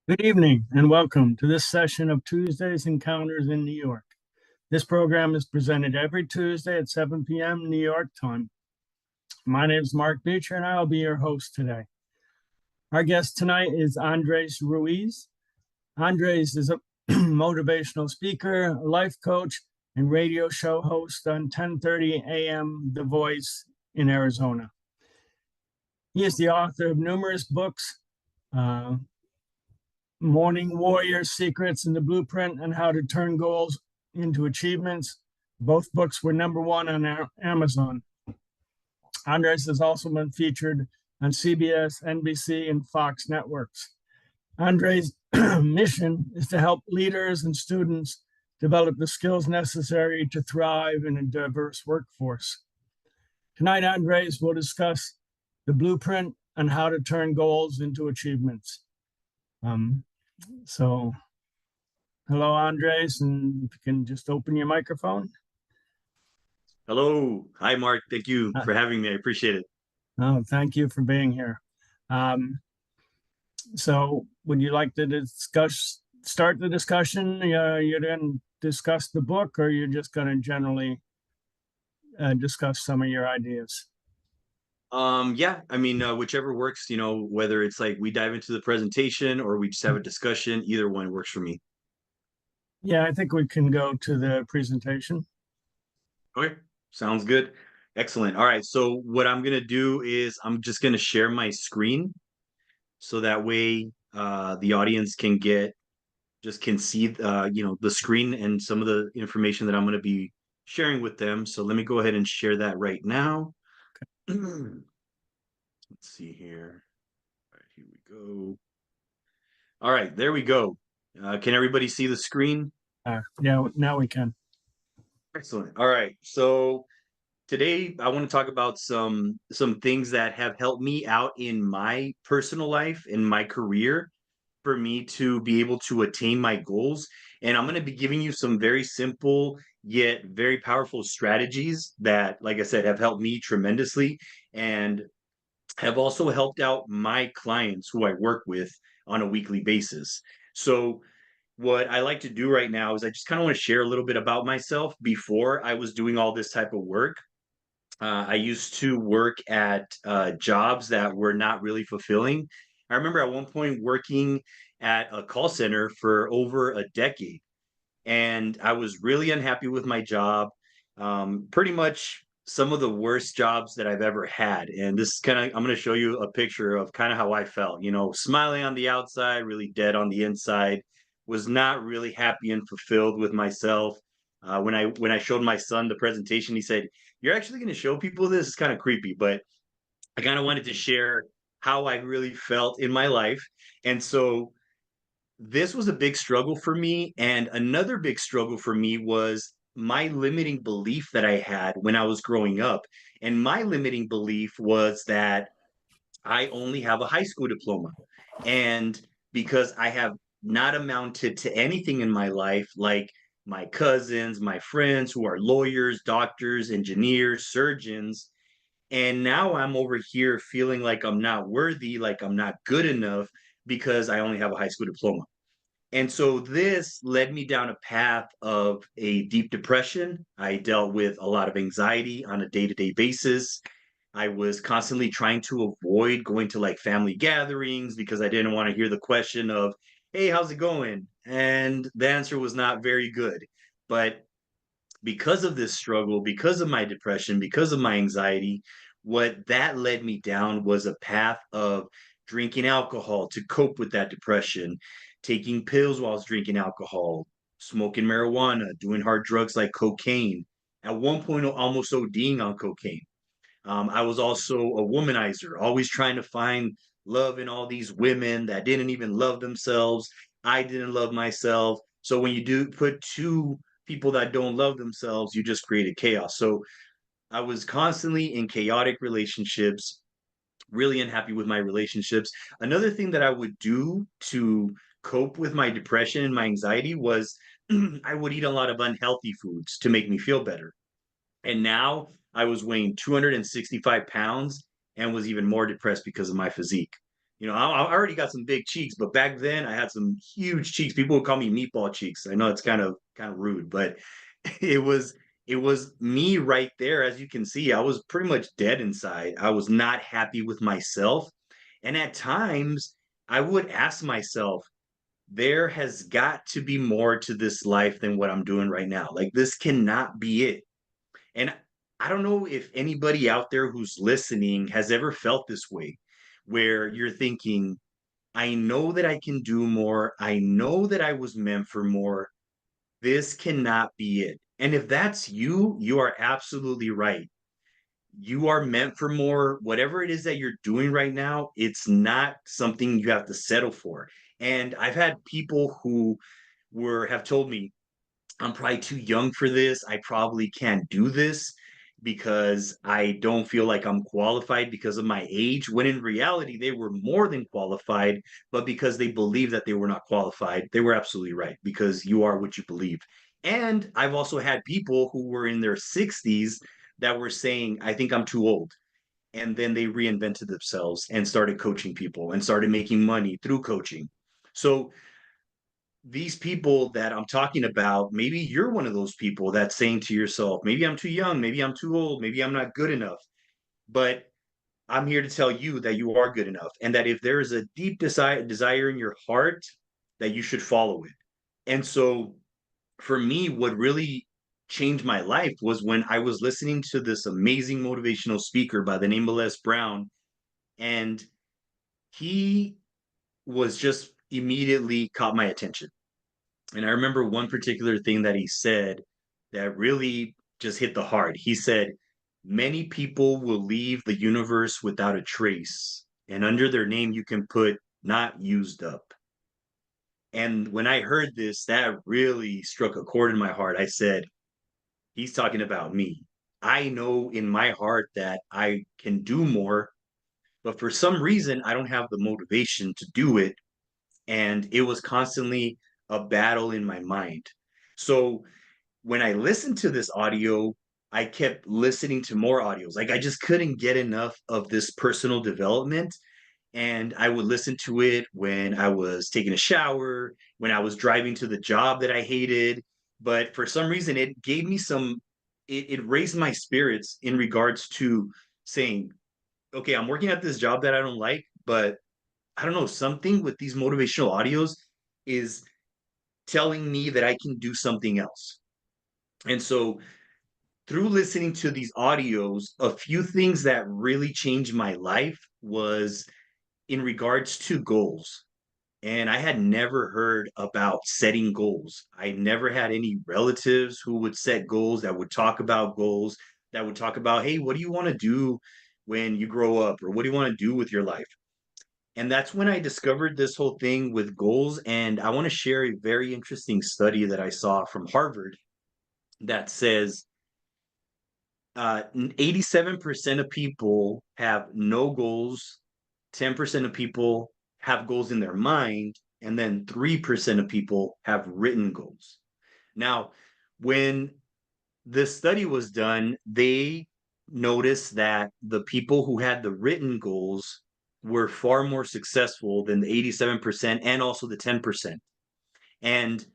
Good evening and welcome to this session of Tuesday's Encounters in New York. This program is presented every Tuesday at 7 p.m. New York time. My name is Mark Beecher and I'll be your host today. Our guest tonight is Andres Ruiz. Andres is a motivational speaker, life coach, and radio show host on 10:30 a.m. The Voice in Arizona. He is the author of numerous books, Morning Warrior Secrets and the Blueprint on How to Turn Goals into Achievements. Both books were #1 on Amazon. Andres has also been featured on CBS, NBC, and Fox networks. Andres' mission is to help leaders and students develop the skills necessary to thrive in a diverse workforce. Tonight, Andres will discuss the blueprint on how to turn goals into achievements. So, hello, Andres, and if you can just open your microphone. Hello. Hi, Mark. Thank you for having me. I appreciate it. Oh, thank you for being here. So, would you like to start the discussion? You're going to discuss the book, or you're just going to generally discuss some of your ideas? Yeah, whichever works, whether it's like we dive into the presentation or we just have a discussion, either one works for me. Yeah, I think we can go to the presentation. Okay, sounds good. Excellent. All right, so what I'm gonna do is I'm just gonna share my screen so that way the audience can see the screen and some of the information that I'm gonna be sharing with them. So let me go ahead and share that right now. Let's see here. All right, here we go. All right, there we go. Can everybody see the screen? Yeah, now we can. Excellent. All right. So today I want to talk about some things that have helped me out in my personal life, in my career, for me to be able to attain my goals. And I'm going to be giving you some very simple yet very powerful strategies that, like I said, have helped me tremendously and have also helped out my clients who I work with on a weekly basis. So what I like to do right now is I just kind of want to share a little bit about myself before I was doing all this type of work. I used to work at jobs that were not really fulfilling. I remember at one point working at a call center for over a decade, and I was really unhappy with my job. Pretty much some of the worst jobs that I've ever had. And this is I'm going to show you a picture of kind of how I felt, smiling on the outside, really dead on the inside, was not really happy and fulfilled with myself. When I showed my son the presentation, he said, "You're actually going to show people this? It's kind of creepy," but I kind of wanted to share how I really felt in my life. And so this was a big struggle for me. And another big struggle for me was my limiting belief that I had when I was growing up. And my limiting belief was that I only have a high school diploma. And because I have not amounted to anything in my life, like my cousins, my friends who are lawyers, doctors, engineers, surgeons, and now I'm over here feeling like I'm not worthy, like I'm not good enough because I only have a high school diploma. And so this led me down a path of a deep depression. I dealt with a lot of anxiety on a day-to-day basis. I was constantly trying to avoid going to like family gatherings because I didn't want to hear the question of, "Hey, how's it going?" And the answer was not very good. But because of this struggle, because of my depression, because of my anxiety, what that led me down was a path of drinking alcohol to cope with that depression, taking pills while I was drinking alcohol, smoking marijuana, doing hard drugs like cocaine. At one point, almost ODing on cocaine. I was also a womanizer, always trying to find love in all these women that didn't even love themselves. I didn't love myself. So when you do put two people that don't love themselves, you just created chaos. So I was constantly in chaotic relationships, really unhappy with my relationships. Another thing that I would do to cope with my depression and my anxiety was I would eat a lot of unhealthy foods to make me feel better. And now I was weighing 265 pounds and was even more depressed because of my physique. I already got some big cheeks, but back then I had some huge cheeks. People would call me meatball cheeks. I know it's kind of rude, but it was it was me right there. As you can see, I was pretty much dead inside. I was not happy with myself. And at times I would ask myself, there has got to be more to this life than what I'm doing right now. Like this cannot be it. And I don't know if anybody out there who's listening has ever felt this way, where you're thinking, I know that I can do more. I know that I was meant for more. This cannot be it. And if that's you, you are absolutely right. You are meant for more. Whatever it is that you're doing right now, it's not something you have to settle for. And I've had people who have told me, I'm probably too young for this. I probably can't do this because I don't feel like I'm qualified because of my age, when in reality, they were more than qualified, but because they believed that they were not qualified, they were absolutely right because you are what you believe. And I've also had people who were in their 60s that were saying, I think I'm too old. And then they reinvented themselves and started coaching people and started making money through coaching. So these people that I'm talking about, maybe you're one of those people that's saying to yourself, maybe I'm too young, maybe I'm too old, maybe I'm not good enough. But I'm here to tell you that you are good enough and that if there is a deep desire in your heart, that you should follow it. And so for me, what really changed my life was when I was listening to this amazing motivational speaker by the name of Les Brown. And he was just immediately caught my attention. And I remember one particular thing that he said that really just hit the heart. He said, many people will leave the universe without a trace, and under their name, you can put not used up. And when I heard this, that really struck a chord in my heart. I said, he's talking about me. I know in my heart that I can do more, but for some reason, I don't have the motivation to do it. And it was constantly a battle in my mind. So when I listened to this audio, I kept listening to more audios. Like I just couldn't get enough of this personal development. And I would listen to it when I was taking a shower, when I was driving to the job that I hated. But for some reason, it gave me it raised my spirits in regards to saying, okay, I'm working at this job that I don't like, but I don't know, something with these motivational audios is telling me that I can do something else. And so through listening to these audios, a few things that really changed my life was in regards to goals. And I had never heard about setting goals. I never had any relatives who would set goals, that would talk about goals, that would talk about, hey, what do you want to do when you grow up? Or what do you want to do with your life? And that's when I discovered this whole thing with goals. And I want to share a very interesting study that I saw from Harvard that says 87% of people have no goals, 10% of people have goals in their mind, and then 3% of people have written goals. Now, when this study was done, they noticed that the people who had the written goals were far more successful than the 87% and also the 10%. And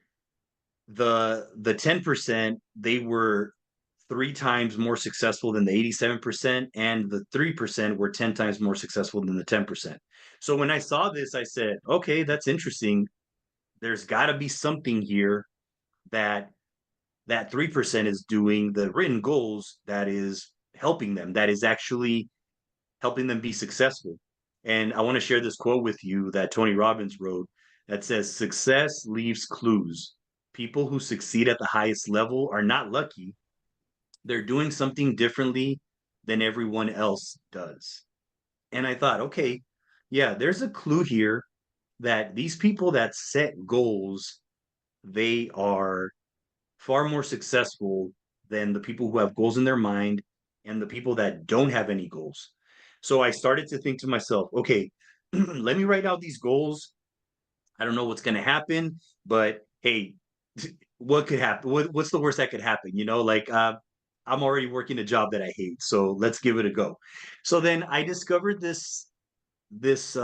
the 10%, they were three times more successful than the 87%, and the 3% were 10 times more successful than the 10%. So when I saw this, I said, okay, that's interesting. There's got to be something here that that 3% is doing the written goals that is helping them, that is actually helping them be successful. And I want to share this quote with you that Tony Robbins wrote that says, success leaves clues. People who succeed at the highest level are not lucky. They're doing something differently than everyone else does. And I thought, okay, yeah, there's a clue here that these people that set goals, they are far more successful than the people who have goals in their mind and the people that don't have any goals. So I started to think to myself, okay, let me write out these goals. I don't know what's going to happen, but hey, what could happen? What's the worst that could happen? Like I'm already working a job that I hate, so let's give it a go. So then I discovered this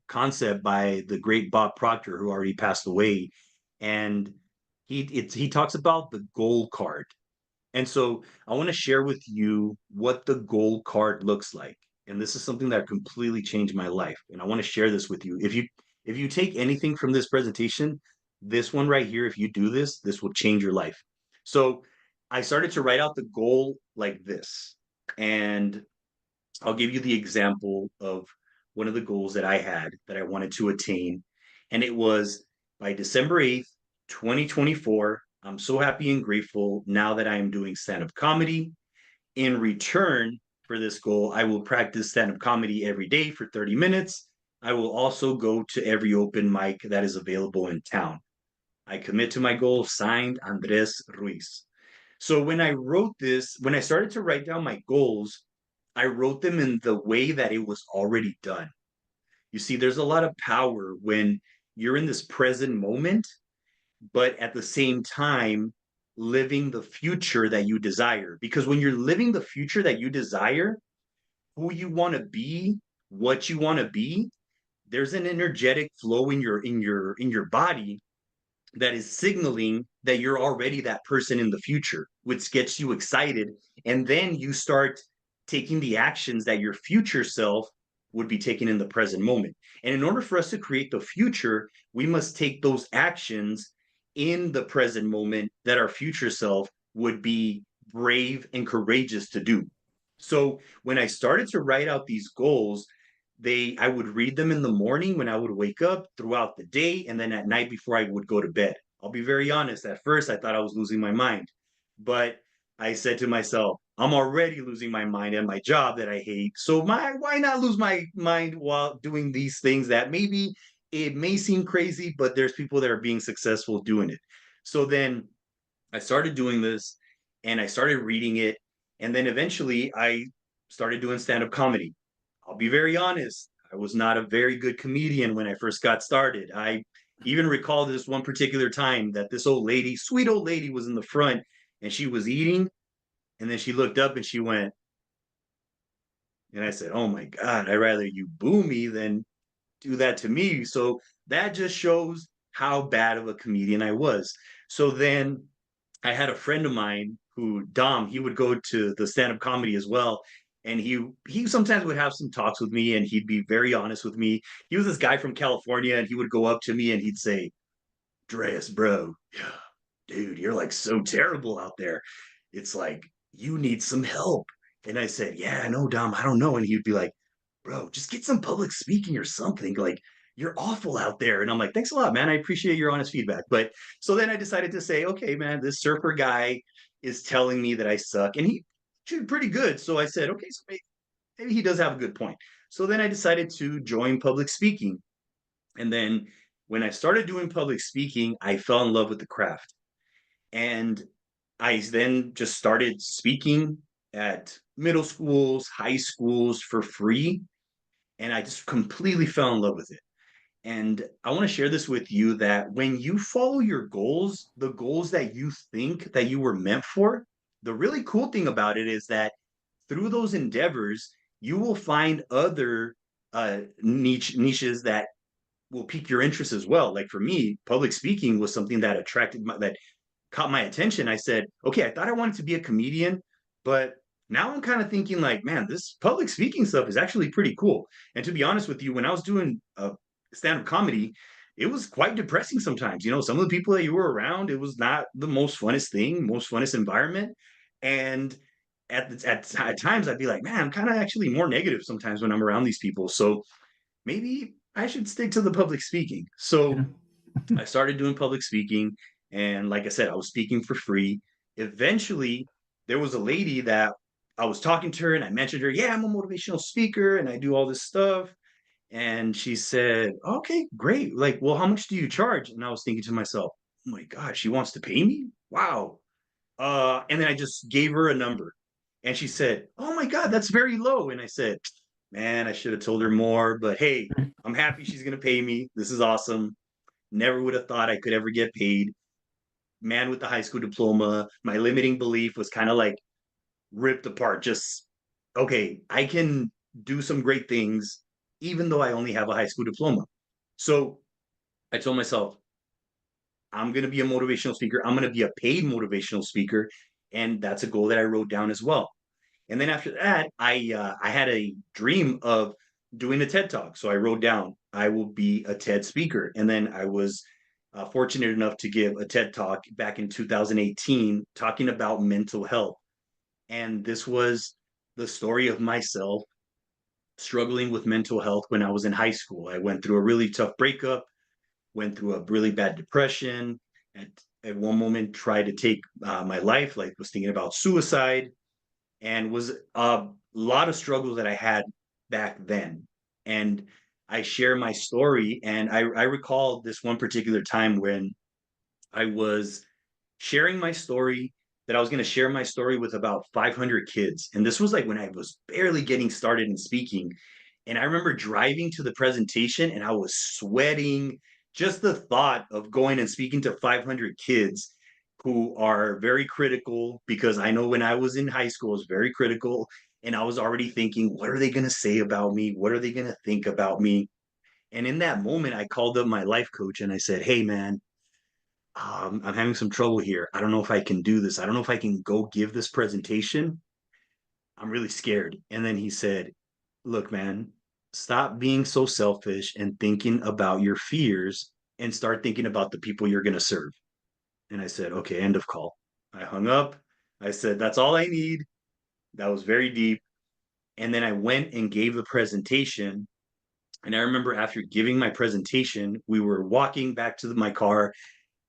concept by the great Bob Proctor, who already passed away, and he talks about the goal card. And so I want to share with you what the goal card looks like. And this is something that completely changed my life. And I want to share this with you. If you take anything from this presentation, this one right here, if you do this, this will change your life. So I started to write out the goal like this. And I'll give you the example of one of the goals that I had that I wanted to attain. And it was by December 8th, 2024. I'm so happy and grateful now that I am doing stand up comedy. In return for this goal, I will practice stand up comedy every day for 30 minutes. I will also go to every open mic that is available in town. I commit to my goal, signed Andres Ruiz. So when I wrote this, when I started to write down my goals, I wrote them in the way that it was already done. You see, there's a lot of power when you're in this present moment, but at the same time, living the future that you desire. Because when you're living the future that you desire, who you want to be, what you want to be, there's an energetic flow in your body that is signaling that you're already that person in the future, which gets you excited. And then you start taking the actions that your future self would be taking in the present moment. And in order for us to create the future, we must take those actions in the present moment that our future self would be brave and courageous to do. So when I started to write out these goals, I would read them in the morning when I would wake up, throughout the day, and then at night before I would go to bed. I'll be very honest, at first I thought I was losing my mind, but I said to myself, I'm already losing my mind at my job that I hate, so why not lose my mind while doing these things that maybe it may seem crazy, but there's people that are being successful doing it. So then I started doing this, and I started reading it, and then eventually I started doing stand-up comedy. I'll be very honest, I was not a very good comedian when I first got started. I even recall this one particular time that this old lady, sweet old lady, was in the front and she was eating, and then she looked up and she went, and I said, "Oh my God, I'd rather you boo me than do that to me." So that just shows how bad of a comedian I was. So then I had a friend of mine who, Dom, he would go to the stand-up comedy as well. And he sometimes would have some talks with me, and he'd be very honest with me. He was this guy from California, and he would go up to me and he'd say, Dreas, bro, yeah, dude, you're like so terrible out there. It's like you need some help. And I said, yeah, no, Dom, I don't know. And he'd be like, bro, just get some public speaking or something. Like, you're awful out there. And I'm like, thanks a lot, man. I appreciate your honest feedback. But so then I decided to say, okay, man, this surfer guy is telling me that I suck. And he did pretty good. So I said, okay, so maybe he does have a good point. So then I decided to join public speaking. And then when I started doing public speaking, I fell in love with the craft. And I then just started speaking at middle schools, high schools for free. And I just completely fell in love with it. And I want to share this with you that when you follow your goals, the goals that you think that you were meant for, the really cool thing about it is that through those endeavors, you will find other niches that will pique your interest as well. Like for me, public speaking was something that that caught my attention. I said, okay, I thought I wanted to be a comedian, but now I'm kind of thinking like, man, this public speaking stuff is actually pretty cool. And to be honest with you, when I was doing stand-up comedy, it was quite depressing sometimes. Some of the people that you were around, it was not the most funnest thing, most funnest environment. And at times I'd be like, man, I'm kind of actually more negative sometimes when I'm around these people. So maybe I should stick to the public speaking. Yeah. So I started doing public speaking. And like I said, I was speaking for free. Eventually, there was a lady that I was talking to her and I mentioned her, yeah, I'm a motivational speaker and I do all this stuff. And she said, okay, great. Like, well, how much do you charge? And I was thinking to myself, oh my God, she wants to pay me? Wow. And then I just gave her a number. And she said, oh my God, that's very low. And I said, man, I should have told her more, but hey, I'm happy she's going to pay me. This is awesome. Never would have thought I could ever get paid. Man with the high school diploma, my limiting belief was kind of like ripped apart. Just, okay, I can do some great things. even though I only have a high school diploma. So I told myself, I'm going to be a motivational speaker. I'm going to be a paid motivational speaker. And that's a goal that I wrote down as well. And then after that, I had a dream of doing a TED talk. So I wrote down I will be a TED speaker. And then I was fortunate enough to give a TED talk back in 2018 talking about mental health. And this was the story of myself struggling with mental health when I was in high school. I went through a really tough breakup, went through a really bad depression, and at one moment tried to take my life, like was thinking about suicide, and was a lot of struggles that I had back then. And I share my story, and I recall this one particular time when I was sharing my story, that I was going to share my story with about 500 kids. And this was like when I was barely getting started in speaking. And I remember driving to the presentation and I was sweating. Just the thought of going and speaking to 500 kids who are very critical, because I know when I was in high school, I was very critical. And I was already thinking, what are they going to say about me? What are they going to think about me? And in that moment, I called up my life coach and I said, hey, man, I'm having some trouble here. I don't know if I can do this. I don't know if I can go give this presentation. I'm really scared. And then he said, look, man, stop being so selfish and thinking about your fears and start thinking about the people you're going to serve. And I said, okay, end of call. I hung up. I said, that's all I need. That was very deep. And then I went and gave the presentation. And I remember after giving my presentation, we were walking back to my car.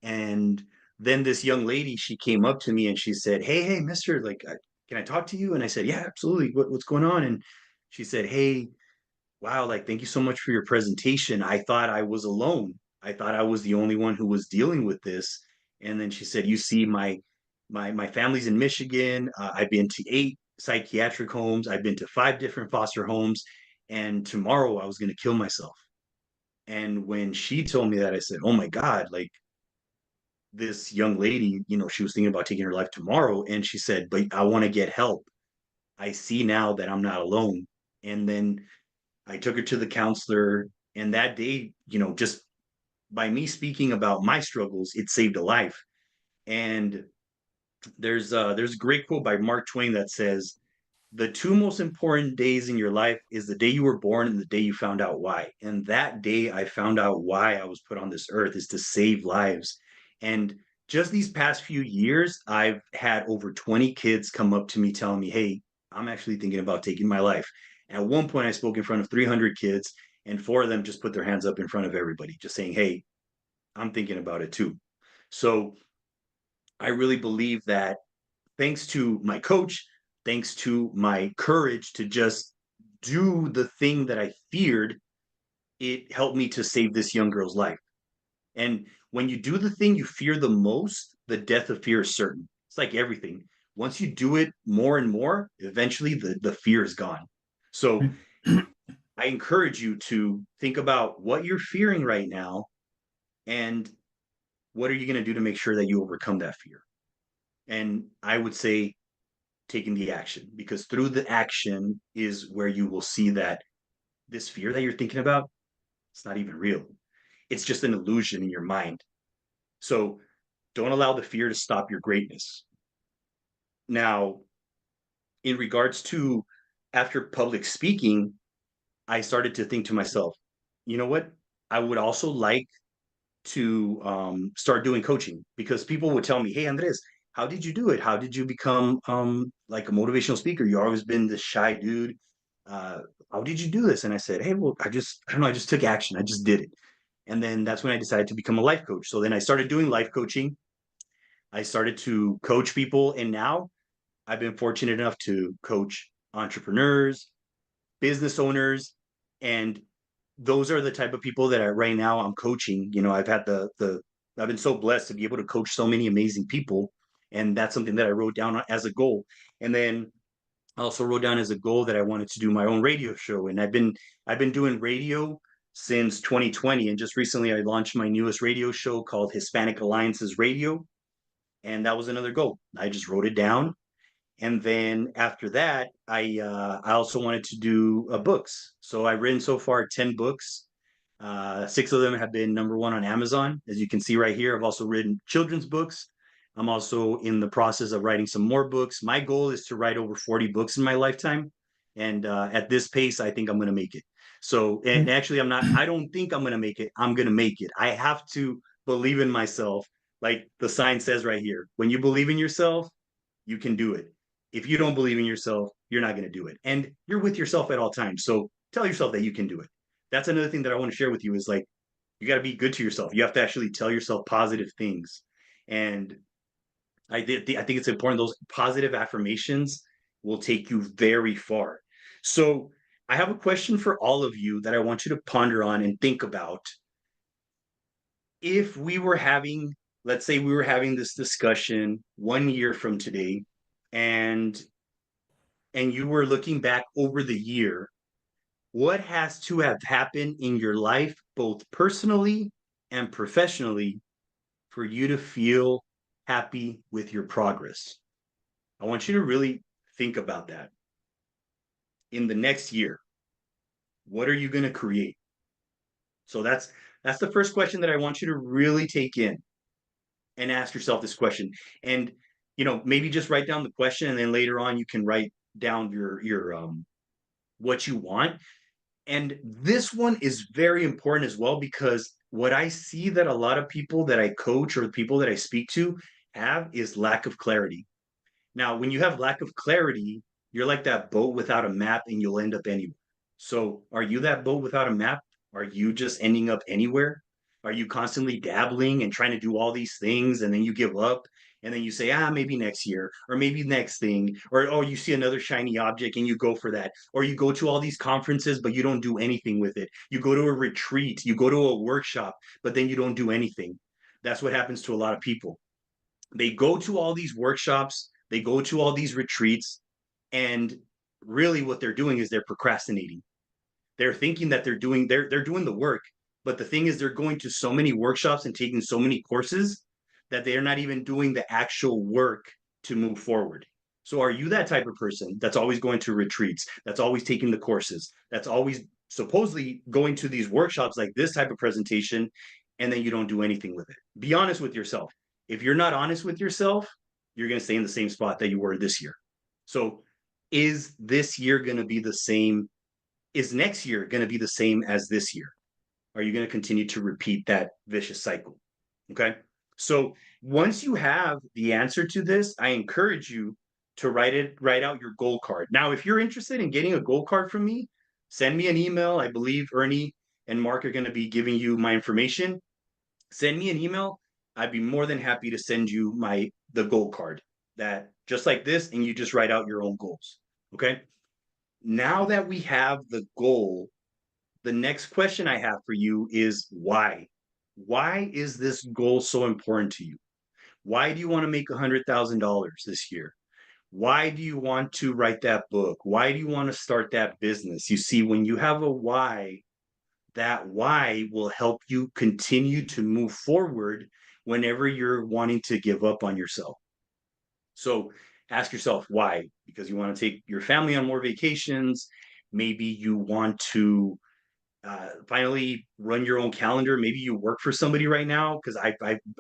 And then this young lady, she came up to me and she said, hey, mister, like, can I talk to you? And I said, yeah, absolutely. What's going on? And she said, hey, wow, like, thank you so much for your presentation. I thought I was alone. I thought I was the only one who was dealing with this. And then she said, you see, my family's in Michigan. I've been to 8 psychiatric homes. I've been to 5 different foster homes. And tomorrow I was going to kill myself. And when she told me that, I said, oh my God, like, this young lady, she was thinking about taking her life tomorrow. And she said, but I want to get help. I see now that I'm not alone. And then I took her to the counselor. And that day, just by me speaking about my struggles, it saved a life. And there's a great quote by Mark Twain that says, the 2 most important days in your life is the day you were born and the day you found out why. And that day I found out why I was put on this earth is to save lives. And just these past few years, I've had over 20 kids come up to me telling me, hey, I'm actually thinking about taking my life. And at one point, I spoke in front of 300 kids, and 4 of them just put their hands up in front of everybody, just saying, hey, I'm thinking about it too. So I really believe that thanks to my coach, thanks to my courage to just do the thing that I feared, it helped me to save this young girl's life. And when you do the thing you fear the most, the death of fear is certain. It's like everything. Once you do it more and more, eventually the fear is gone. So I encourage you to think about what you're fearing right now and what are you going to do to make sure that you overcome that fear. And I would say taking the action, because through the action is where you will see that this fear that you're thinking about, it's not even real. It's just an illusion in your mind. So don't allow the fear to stop your greatness. Now, in regards to after public speaking, I started to think to myself, you know what? I would also like to start doing coaching, because people would tell me, hey, Andres, how did you do it? How did you become like a motivational speaker? You've always been this shy dude. Uh, how did you do this? And I said, hey, well, I don't know. I just took action. I just did it. And then that's when I decided to become a life coach. So then I started doing life coaching. I started to coach people. And now I've been fortunate enough to coach entrepreneurs, business owners, and those are the type of people that right now I'm coaching. I've had I've been so blessed to be able to coach so many amazing people, and that's something that I wrote down as a goal. And then I also wrote down as a goal that I wanted to do my own radio show, and I've been doing radio since 2020, and just recently I launched my newest radio show called Hispanic Alliances Radio, and that was another goal. I just wrote it down, And then after that, I also wanted to do books. So I've written so far 10 books. Six of them have been number one on Amazon. As you can see right here, I've also written children's books. I'm also in the process of writing some more books. My goal is to write over 40 books in my lifetime. And at this pace, I think I'm going to make it. So, and actually, I don't think I'm going to make it. I'm going to make it. I have to believe in myself. Like the sign says right here, when you believe in yourself, you can do it. If you don't believe in yourself, you're not going to do it. And you're with yourself at all times. So tell yourself that you can do it. That's another thing that I want to share with you is like, you got to be good to yourself. You have to actually tell yourself positive things. And I think it's important. Those positive affirmations will take you very far. So I have a question for all of you that I want you to ponder on and think about. If we were having, let's say we were having this discussion 1 year from today, and you were looking back over the year, what has to have happened in your life, both personally and professionally, for you to feel happy with your progress? I want you to really think about that. In the next year, what are you going to create? So that's the first question that I want you to really take in and ask yourself this question. And maybe just write down the question, and then later on you can write down your what you want. And this one is very important as well, because what I see that a lot of people that I coach or the people that I speak to have is lack of clarity. Now, when you have lack of clarity, you're like that boat without a map and you'll end up anywhere. So, are you that boat without a map? Are you just ending up anywhere? Are you constantly dabbling and trying to do all these things and then you give up and then you say, maybe next year or maybe next thing, or oh, you see another shiny object and you go for that, or you go to all these conferences but you don't do anything with it. You go to a retreat, you go to a workshop, but then you don't do anything. That's what happens to a lot of people. They go to all these workshops, they go to all these retreats, and really what they're doing is they're procrastinating. They're thinking that they're doing the work, but the thing is they're going to so many workshops and taking so many courses that they're not even doing the actual work to move forward. So are you that type of person that's always going to retreats, that's always taking the courses, that's always supposedly going to these workshops like this type of presentation, and then you don't do anything with it? Be honest with yourself. If you're not honest with yourself, you're going to stay in the same spot that you were this year. So is this year going to be the same? Is next year going to be the same as this year? Are you going to continue to repeat that vicious cycle? Okay. So once you have the answer to this, I encourage you to write out your goal card. Now, if you're interested in getting a goal card from me, send me an email. I believe Ernie and Mark are going to be giving you my information. Send me an email. I'd be more than happy to send you the goal card, that just like this, and you just write out your own goals. Okay. Now that we have the goal, the next question I have for you is why? Why is this goal so important to you? Why do you want to make $100,000 this year? Why do you want to write that book? Why do you want to start that business? You see, when you have a why, that why will help you continue to move forward whenever you're wanting to give up on yourself. So ask yourself why, because you want to take your family on more vacations. Maybe you want to finally run your own calendar. Maybe you work for somebody right now, because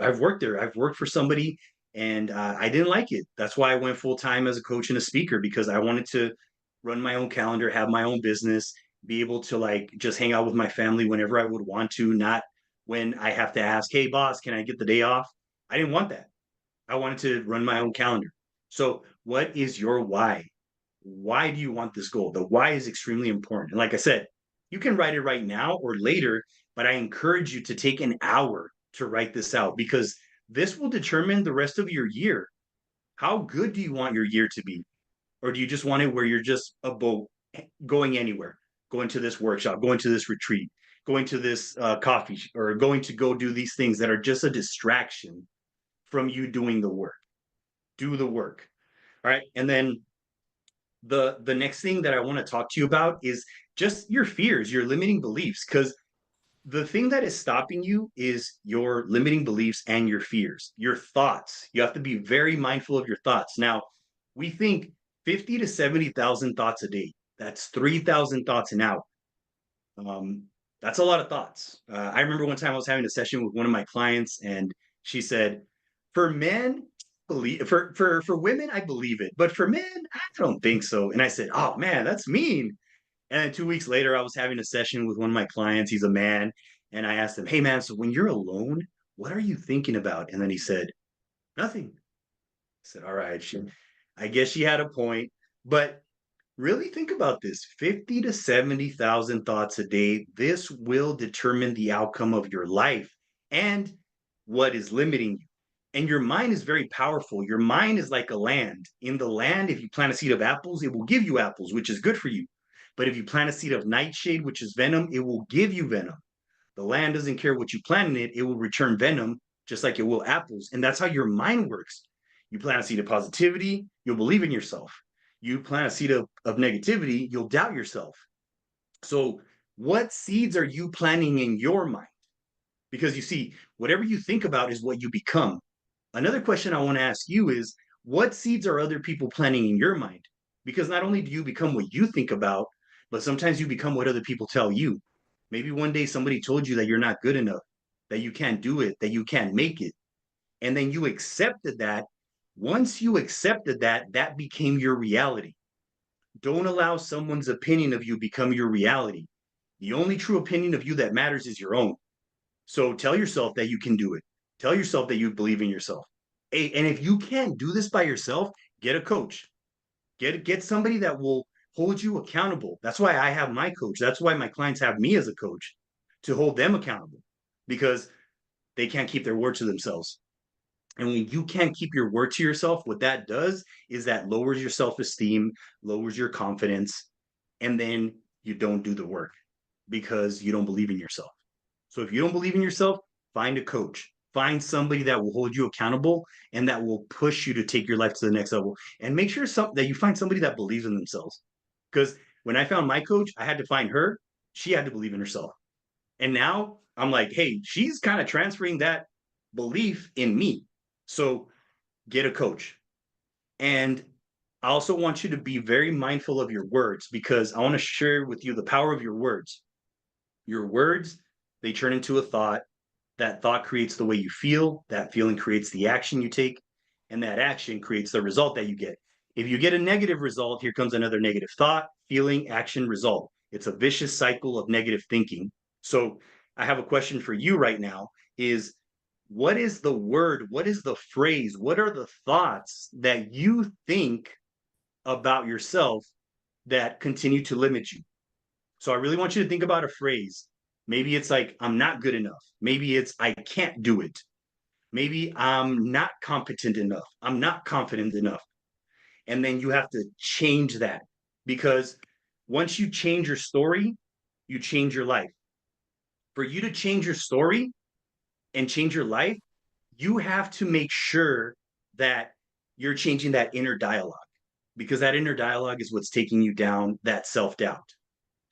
I've worked there. I've worked for somebody and I didn't like it. That's why I went full time as a coach and a speaker, because I wanted to run my own calendar, have my own business, be able to like just hang out with my family whenever I would want to, not when I have to ask, hey boss, can I get the day off? I didn't want that. I wanted to run my own calendar. So what is your why? Why do you want this goal? The why is extremely important. And like I said, you can write it right now or later, but I encourage you to take an hour to write this out, because this will determine the rest of your year. How good do you want your year to be? Or do you just want it where you're just a boat going anywhere, going to this workshop, going to this retreat, going to this coffee, or going to go do these things that are just a distraction from you doing the work? Do the work. All right. And then the next thing that I want to talk to you about is just your fears, your limiting beliefs, because the thing that is stopping you is your limiting beliefs and your fears, your thoughts. You have to be very mindful of your thoughts. Now, We think 50 to 70,000 thoughts a day. That's 3,000 thoughts an hour. Um, that's a lot of thoughts. I remember one time I was having a session with one of my clients, and she said, "For men, believe for women, I believe it, but for men, I don't think so." And I said, "Oh man, that's mean." And then 2 weeks later, I was having a session with one of my clients. He's a man, and I asked him, "Hey man, so when you're alone, what are you thinking about?" And then he said, "Nothing." I said, "All right, I guess she had a point, but." Really think about this 50 to 70,000 thoughts a day. This will determine the outcome of your life and what is limiting you. And your mind is very powerful. Your mind is like a land. In the land, if you plant a seed of apples, it will give you apples, which is good for you. But if you plant a seed of nightshade, which is venom, it will give you venom. The land doesn't care what you plant in it, it will return venom just like it will apples. And that's how your mind works. You plant a seed of positivity, you'll believe in yourself. You plant a seed of negativity, you'll doubt yourself. So, what seeds are you planting in your mind? Because you see, whatever you think about is what you become. Another question I want to ask you is what seeds are other people planting in your mind? Because not only do you become what you think about, but sometimes you become what other people tell you. Maybe one day somebody told you that you're not good enough, that you can't do it, that you can't make it. And then you accepted that. Once you accepted that, that became your reality. Don't allow someone's opinion of you become your reality. The only true opinion of you that matters is your own. So tell yourself that you can do it. Tell yourself that you believe in yourself. Hey, and if you can't do this by yourself, get a coach. Get somebody that will hold you accountable. That's why I have my coach. That's why my clients have me as a coach to hold them accountable because they can't keep their word to themselves. And when you can't keep your word to yourself, what that does is that lowers your self-esteem, lowers your confidence, and then you don't do the work because you don't believe in yourself. So if you don't believe in yourself, find a coach. Find somebody that will hold you accountable and that will push you to take your life to the next level. And make sure that you find somebody that believes in themselves. Because when I found my coach, I had to find her. She had to believe in herself. And now I'm like, hey, she's kind of transferring that belief in me. So get a coach. And I also want you to be very mindful of your words because I want to share with you the power of your words. Your words, they turn into a thought. That thought creates the way you feel. That feeling creates the action you take. And that action creates the result that you get. If you get a negative result, here comes another negative thought, feeling, action, result. It's a vicious cycle of negative thinking. So I have a question for you right now is what is the word? What is the phrase? What are the thoughts that you think about yourself that continue to limit you? So I really want you to think about a phrase. Maybe it's like, I'm not good enough. Maybe it's, I can't do it. Maybe I'm not competent enough. I'm not confident enough. And then you have to change that because once you change your story, you change your life. For you to change your story and change your life, you have to make sure that you're changing that inner dialogue because that inner dialogue is what's taking you down that self doubt.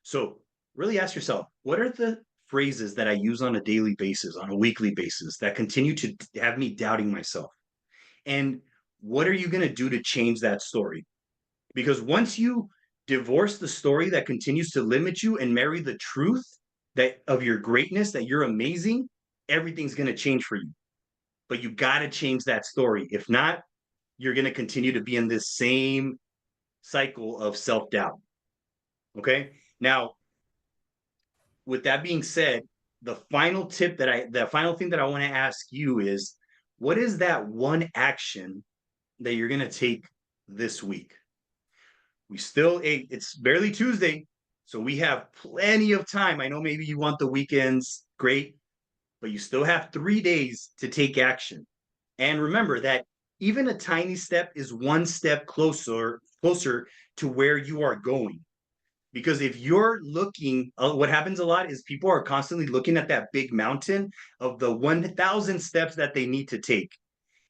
So really ask yourself, what are the phrases that I use on a daily basis, on a weekly basis that continue to have me doubting myself? And what are you going to do to change that story? Because once you divorce the story that continues to limit you and marry the truth that of your greatness, that you're amazing, everything's going to change for you. But you got to change that story. If not, you're going to continue to be in this same cycle of self-doubt. Okay? Now, with that being said, the final thing that I want to ask you is what is that one action that you're going to take this week? It's barely Tuesday, so we have plenty of time. I know maybe you want the weekends, great, but you still have 3 days to take action. And remember that even a tiny step is one step closer to where you are going. Because if you're looking, what happens a lot is people are constantly looking at that big mountain of the 1,000 steps that they need to take.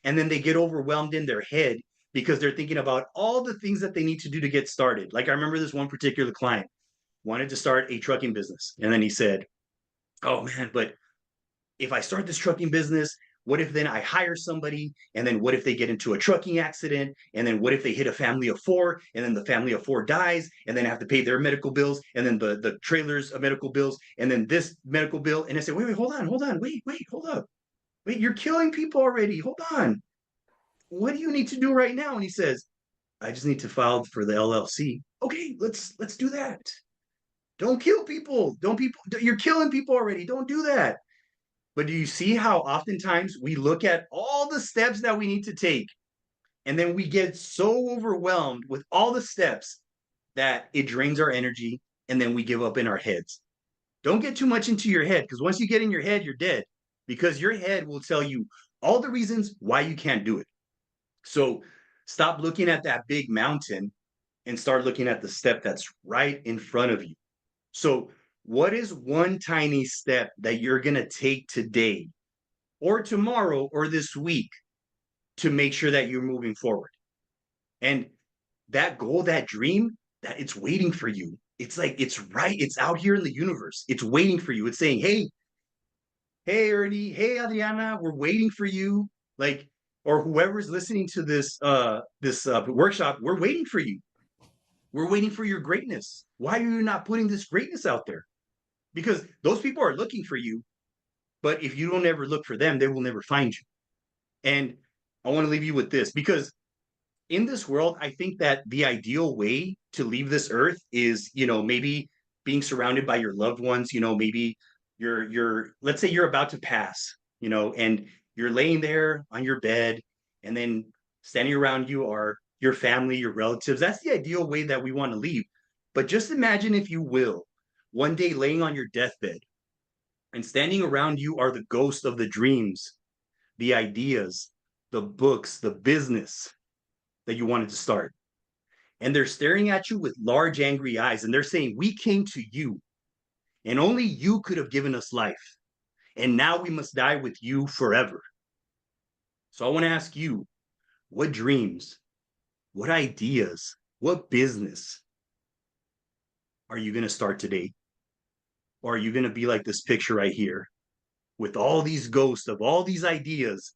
And then they get overwhelmed in their head because they're thinking about all the things that they need to do to get started. Like I remember this one particular client wanted to start a trucking business. And then he said, oh man, but if I start this trucking business, what if then I hire somebody, and then what if they get into a trucking accident, and then what if they hit a family of four, and then the family of four dies, and then I have to pay their medical bills, and then the trailer's medical bills, and then this medical bill. And I say, wait, hold on, wait, hold up. Wait, you're killing people already. Hold on. What do you need to do right now? And he says, I just need to file for the LLC. Okay, let's do that. Don't kill people. Don't people, you're killing people already. Don't do that. But do you see how oftentimes we look at all the steps that we need to take, and then we get so overwhelmed with all the steps that it drains our energy, and then we give up in our heads. Don't get too much into your head, because once you get in your head, you're dead, because your head will tell you all the reasons why you can't do it. So stop looking at that big mountain and start looking at the step that's right in front of you. So, what is one tiny step that you're going to take today or tomorrow or this week to make sure that you're moving forward? And that goal, that dream, that it's waiting for you. It's like it's right, it's out here in the universe. It's waiting for you. It's saying, hey Ernie, hey Adriana, we're waiting for you. Like, or whoever's listening to this workshop, we're waiting for you. We're waiting for your greatness. Why are you not putting this greatness out there? Because those people are looking for you, but if you don't ever look for them, they will never find you. And I want to leave you with this, because in this world, I think that the ideal way to leave this earth is, maybe being surrounded by your loved ones. Maybe you're let's say you're about to pass, and you're laying there on your bed, and then standing around you are your family, your relatives. That's the ideal way that we want to leave. But just imagine, if you will, one day laying on your deathbed, and standing around you are the ghosts of the dreams, the ideas, the books, the business that you wanted to start. And they're staring at you with large, angry eyes, and they're saying, we came to you, and only you could have given us life. And now we must die with you forever. So I want to ask you, what dreams, what ideas, what business are you going to start today? Or are you going to be like this picture right here, with all these ghosts of all these ideas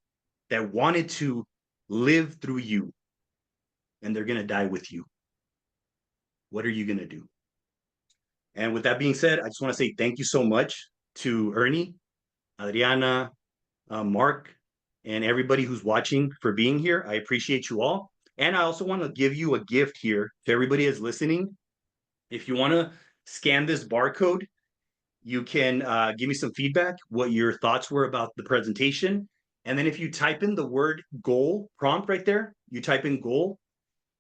that wanted to live through you, and they're going to die with you? What are you going to do? And with that being said, I just want to say thank you so much to Ernie, Adriana, Mark, and everybody who's watching for being here. I appreciate you all. And I also want to give you a gift here to everybody that's listening. If you want to scan this barcode, you can give me some feedback, what your thoughts were about the presentation. And then if you type in the word goal prompt right there, you type in goal,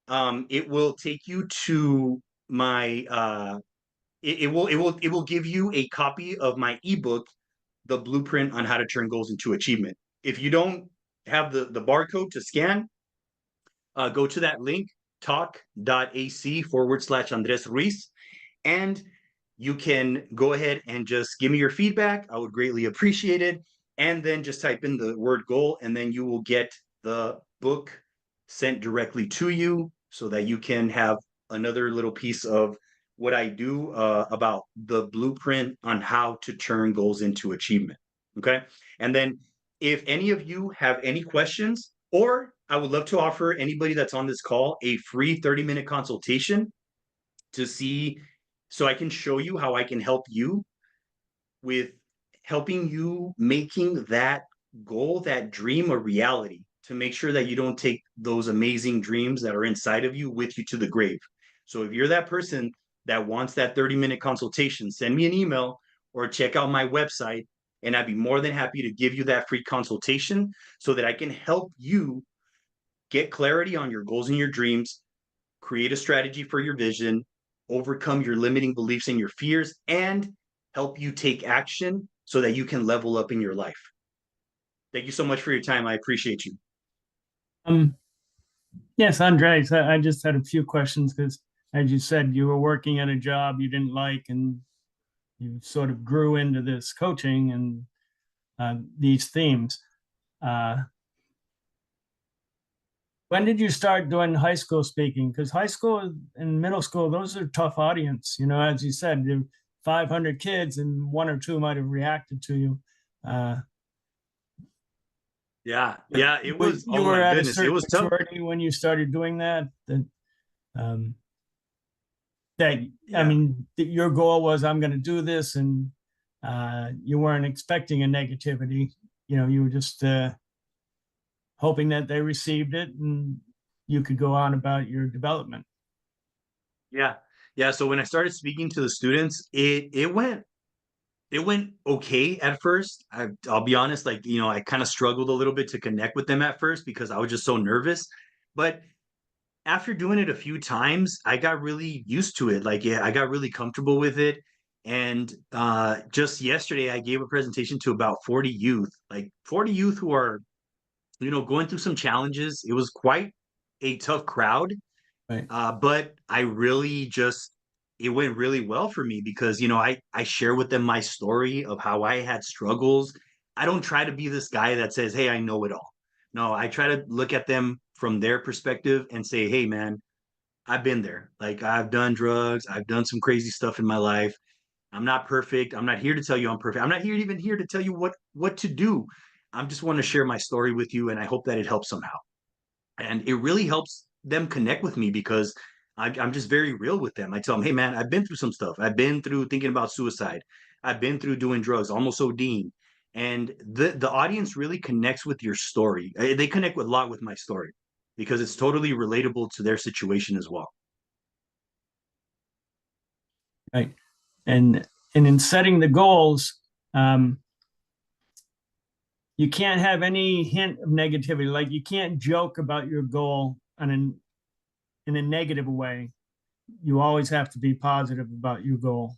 it will take you to my it will give you a copy of my ebook, The Blueprint on How to Turn Goals into Achievement. If you don't have the barcode to scan, go to that link, talk.ac/Andres Ruiz, and you can go ahead and just give me your feedback. I would greatly appreciate it. And then just type in the word goal, and then you will get the book sent directly to you, so that you can have another little piece of what I do about the blueprint on how to turn goals into achievement. Okay. And then if any of you have any questions, or I would love to offer anybody that's on this call a free 30-minute consultation to see, so I can show you how I can help you with helping you making that goal, that dream, a reality, to make sure that you don't take those amazing dreams that are inside of you with you to the grave. So if you're that person that wants that 30-minute consultation, send me an email or check out my website, and I'd be more than happy to give you that free consultation so that I can help you get clarity on your goals and your dreams, create a strategy for your vision, overcome your limiting beliefs and your fears, and help you take action so that you can level up in your life. Thank you so much for your time. I appreciate you. Yes, Andres, I just had a few questions, because as you said, you were working at a job you didn't like, and you sort of grew into this coaching and these themes. When did you start doing high school speaking? Because high school and middle school, those are tough audience. As you said, there 500 kids, and one or two might have reacted to you. Yeah, it was, You oh were my at a goodness, it certain was tough. maturity when you started doing that. Um, that I Yeah. mean, your goal was I'm going to do this, and you weren't expecting a negativity. You were just hoping that they received it and you could go on about your development. Yeah. Yeah. So when I started speaking to the students, it went okay at first. I'll be honest, like, I kind of struggled a little bit to connect with them at first because I was just so nervous. But after doing it a few times, I got really used to it. Like, yeah, I got really comfortable with it. And just yesterday, I gave a presentation to about 40 youth, like 40 youth who are, going through some challenges. It was quite a tough crowd. Right. But I really just, it went really well for me because, I share with them my story of how I had struggles. I don't try to be this guy that says, hey, I know it all. No, I try to look at them from their perspective and say, hey, man, I've been there. Like, I've done drugs, I've done some crazy stuff in my life. I'm not perfect. I'm not here to tell you I'm perfect. I'm not here to tell you what to do. I'm just want to share my story with you, and I hope that it helps somehow. And it really helps them connect with me because I'm just very real with them. I tell them, hey, man, I've been through some stuff. I've been through thinking about suicide. I've been through doing drugs, almost ODing. And the audience really connects with your story. They connect with a lot with my story because it's totally relatable to their situation as well. Right. And in setting the goals, um, you can't have any hint of negativity. Like you can't joke about your goal in a negative way. You always have to be positive about your goal.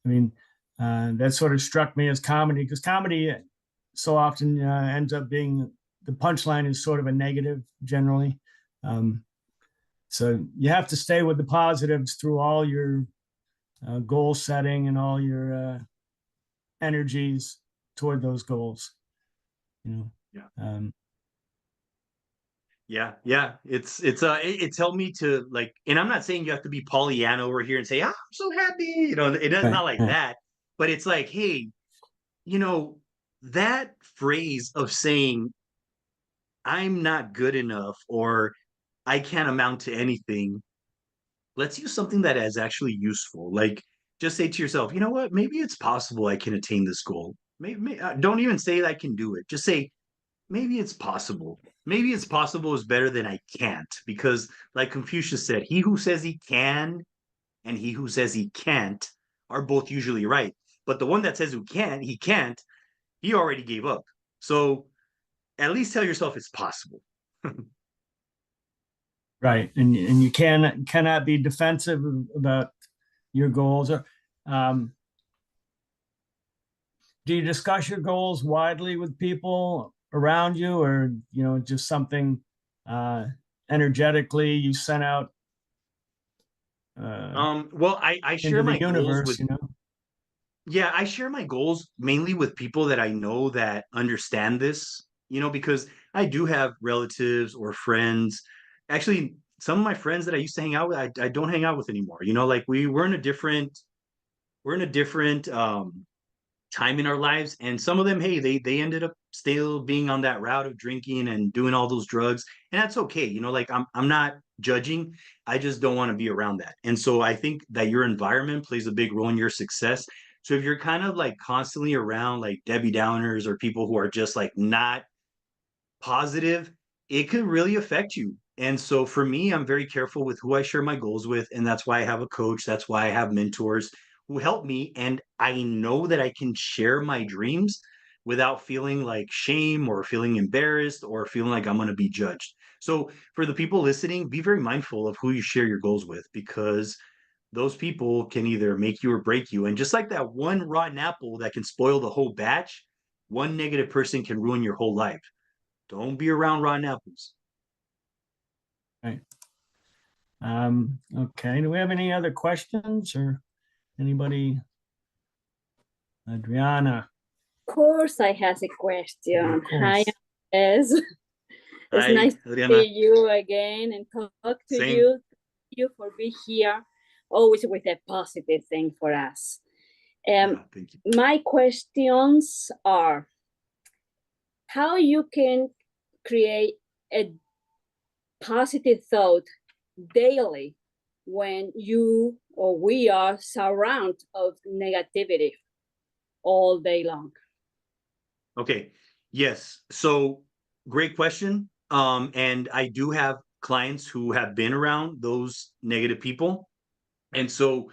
I mean, that sort of struck me as comedy because comedy so often ends up being the punchline is sort of a negative generally. Um, so you have to stay with the positives through all your goal setting and all your energies toward those goals. You know, Yeah. um, Yeah. It's helped me to, like, and I'm not saying you have to be Pollyanna over here and say, I'm so happy. It's right, not like right, that. But it's like, hey, you know, that phrase of saying, I'm not good enough or I can't amount to anything, let's use something that is actually useful. Like, just say to yourself, you know what? Maybe it's possible I can attain this goal. Don't even say I can do it. Just say, maybe it's possible. Maybe it's possible is better than I can't. Because, like Confucius said, he who says he can and he who says he can't are both usually right. But the one that says he can't, he already gave up. So at least tell yourself it's possible. right. And you cannot be defensive about your goals. Or um, do you discuss your goals widely with people around you, or just something uh, energetically you sent out uh, Well, I share into the my goals universe? with, yeah, I share my goals mainly with people that I know that understand this, because I do have relatives or friends. Actually, some of my friends that I used to hang out with, I don't hang out with anymore. Like we're in a different time in our lives. And some of them, hey, they ended up still being on that route of drinking and doing all those drugs. And that's okay. Like I'm not judging. I just don't want to be around that. And so I think that your environment plays a big role in your success. So if you're kind of like constantly around like Debbie Downers or people who are just like not positive, it could really affect you. And so for me, I'm very careful with who I share my goals with. And that's why I have a coach. That's why I have mentors who help me. And I know that I can share my dreams without feeling like shame or feeling embarrassed or feeling like I'm going to be judged. So for the people listening, be very mindful of who you share your goals with because those people can either make you or break you. And just like that one rotten apple that can spoil the whole batch, one negative person can ruin your whole life. Don't be around rotten apples. Right. Okay. Do we have any other questions or anybody? Adriana, Course, I have a question. of Hi, course. yes. It's Hi, nice to Adriana. see you again and talk to Same. you. Thank you for being here, always with a positive thing for us. Yeah, thank you. My questions are how you can create a positive thought daily when you or we are surrounded of negativity all day long? Okay. Yes. So great question. And I do have clients who have been around those negative people. And so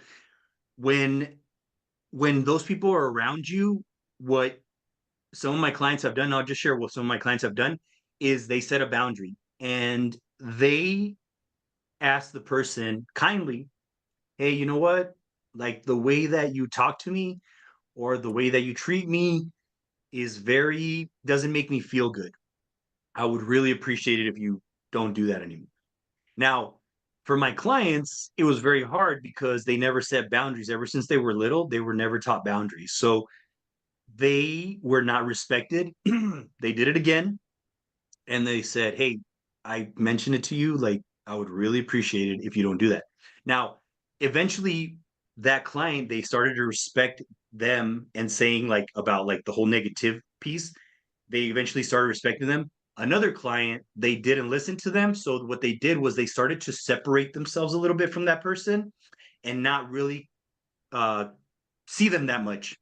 when those people are around you, what some of my clients have done, I'll just share what some of my clients have done, is they set a boundary and they ask the person kindly, hey, you know what? Like the way that you talk to me or the way that you treat me is very, doesn't make me feel good. I would really appreciate it if you don't do that anymore. Now, for my clients, it was very hard because they never set boundaries. Ever since they were little, they were never taught boundaries. So they were not respected. They did it again. And they said, hey, I mentioned it to you. Like, I would really appreciate it if you don't do that. Now, eventually, that client, they started to respect them and saying, like, about like the whole negative piece. They eventually started respecting them. Another client, they didn't listen to them. So what they did was they started to separate themselves a little bit from that person and not really uh, see them that much.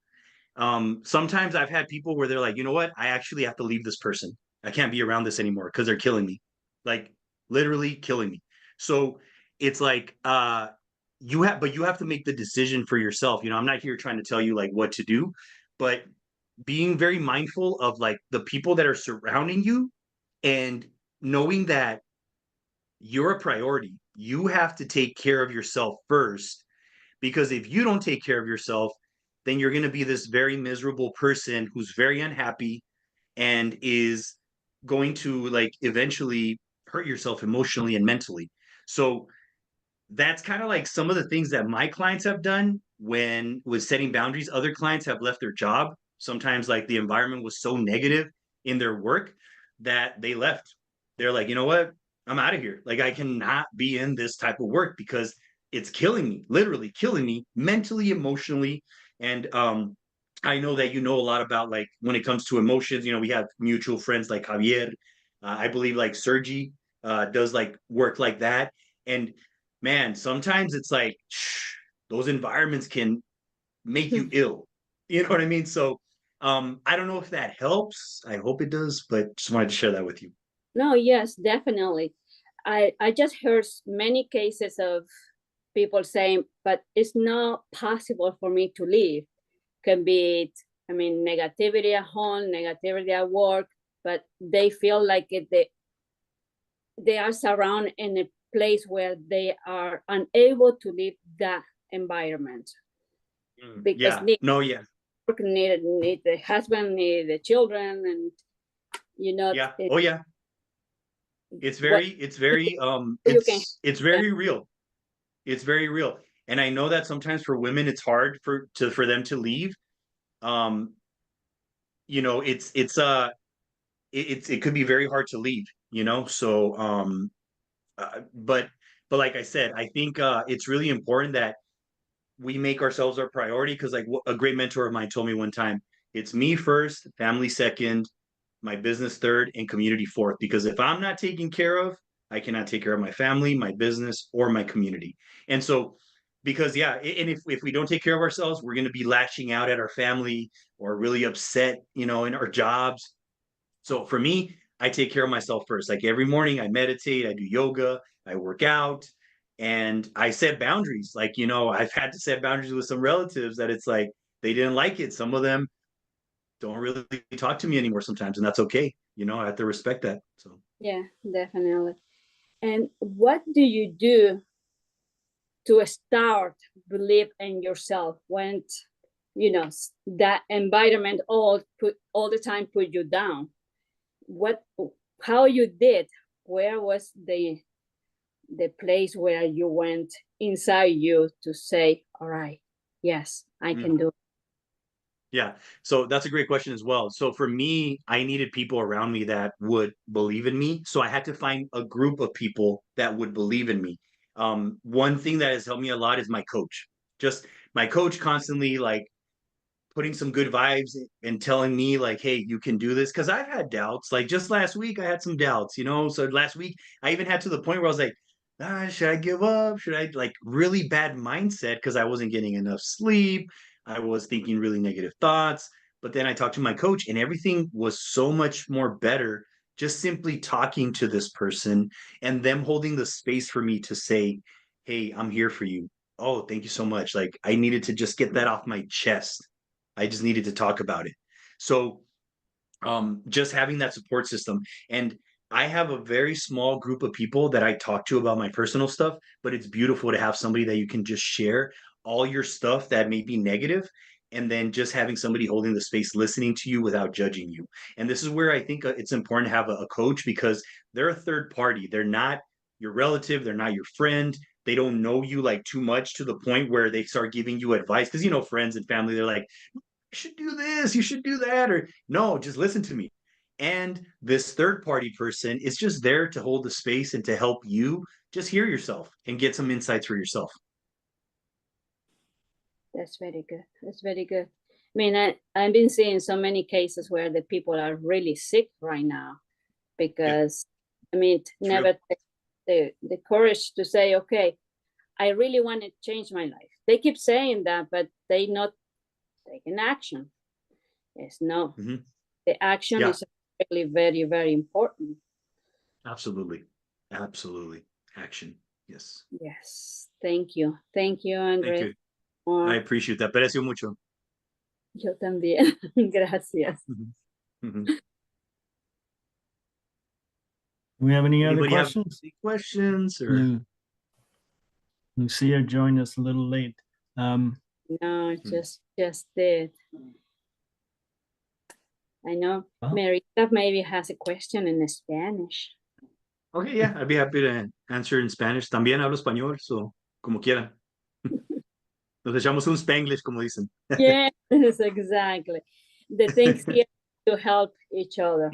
Sometimes I've had people where they're like, you know what? I actually have to leave this person. I can't be around this anymore because they're killing me. Like literally killing me. So it's like you have to make the decision for yourself. You know, I'm not here trying to tell you like what to do, but being very mindful of like the people that are surrounding you and knowing that you're a priority. You have to take care of yourself first because if you don't take care of yourself, then you're going to be this very miserable person who's very unhappy and is going to like eventually hurt yourself emotionally and mentally. So that's kind of like some of the things that my clients have done when with setting boundaries. Other clients have left their job. Sometimes like the environment was so negative in their work that they left. They're like, you know what? I'm out of here. Like I cannot be in this type of work because it's killing me, literally killing me mentally, emotionally. And I know that you know a lot about like when it comes to emotions, you know, we have mutual friends like Javier. I believe like Sergi does like work like that. And man, sometimes it's like those environments can make you ill. You know what I mean? So I don't know if that helps. I hope it does, but just wanted to share that with you. No, yes, definitely. I just heard many cases of people saying, but it's not possible for me to leave. Can be, I mean, negativity at home, negativity at work, but they feel like they are surrounded in a place where they are unable to leave that environment because Yeah. No, yeah. need the husband, need the children, and you know, Yeah. Oh yeah. what It's very you can. it's very real. It's very real. And I know that sometimes for women it's hard for them to leave. Um, you know, it could be very hard to leave, you know. So but like I said, I think it's really important that we make ourselves our priority because like a great mentor of mine told me one time, it's me first, family second, my business third, and community fourth. Because if I'm not taken care of, I cannot take care of my family, my business, or my community. And so, because yeah, and if we don't take care of ourselves, we're going to be lashing out at our family or really upset, you know, in our jobs. So for me, I take care of myself first. Like every morning, I meditate, I do yoga, I work out, and I set boundaries. Like, you know, I've had to set boundaries with some relatives that it's like they didn't like it. Some of them don't really talk to me anymore sometimes, and that's okay. You know, I have to respect that. So Yeah, definitely. And what do you do to start believe in yourself when you know that environment all the time put you down? What, how you did? Where was the place where you went inside you to say, all right, yes, I can do it? yeah, so that's a great question as well. So for me, I needed people around me that would believe in me. So I had to find a group of people that would believe in me. One thing that has helped me a lot is my coach. Just my coach constantly like putting some good vibes and telling me like, hey, you can do this. Cause I've had doubts. Like just last week, I had some doubts, you know. So last week, I even had to the point where I was like, should I give up? Should I like really bad mindset because I wasn't getting enough sleep? I was thinking really negative thoughts. But then I talked to my coach and everything was so much more better just simply talking to this person and them holding the space for me to say, hey, I'm here for you. Oh, thank you so much. Like I needed to just get that off my chest. I just needed to talk about it. So just having that support system. And I have a very small group of people that I talk to about my personal stuff, but it's beautiful to have somebody that you can just share all your stuff that may be negative, and then just having somebody holding the space, listening to you without judging you. And this is where I think it's important to have a coach because they're a third party. They're not your relative, they're not your friend. They don't know you like too much to the point where they start giving you advice. Because, you know, friends and family, they're like, you should do this, you should do that, or no, just listen to me. And this third party person is just there to hold the space and to help you just hear yourself and get some insights for yourself. That's very good. That's very good. I mean, I've been seeing so many cases where the people are really sick right now because, I mean, never take the courage to say, okay, I really want to change my life. They keep saying that, but they not taking action. Yes, no. The action is really very, very important. Absolutely. Absolutely. Action. Yes. Yes. Thank you. Thank you, Andres. Thank you. I appreciate that. Aprecio mucho. Yo también. Gracias. Do we have any other questions? Any questions or Lucia joined us a little late. No, just did. I know Marita maybe has a question in Spanish. Okay, yeah, I'd be happy to answer in Spanish. También hablo español, so como quieran. Nos echamos un Spanglish, como dicen. Yes, exactly. The things here to help each other.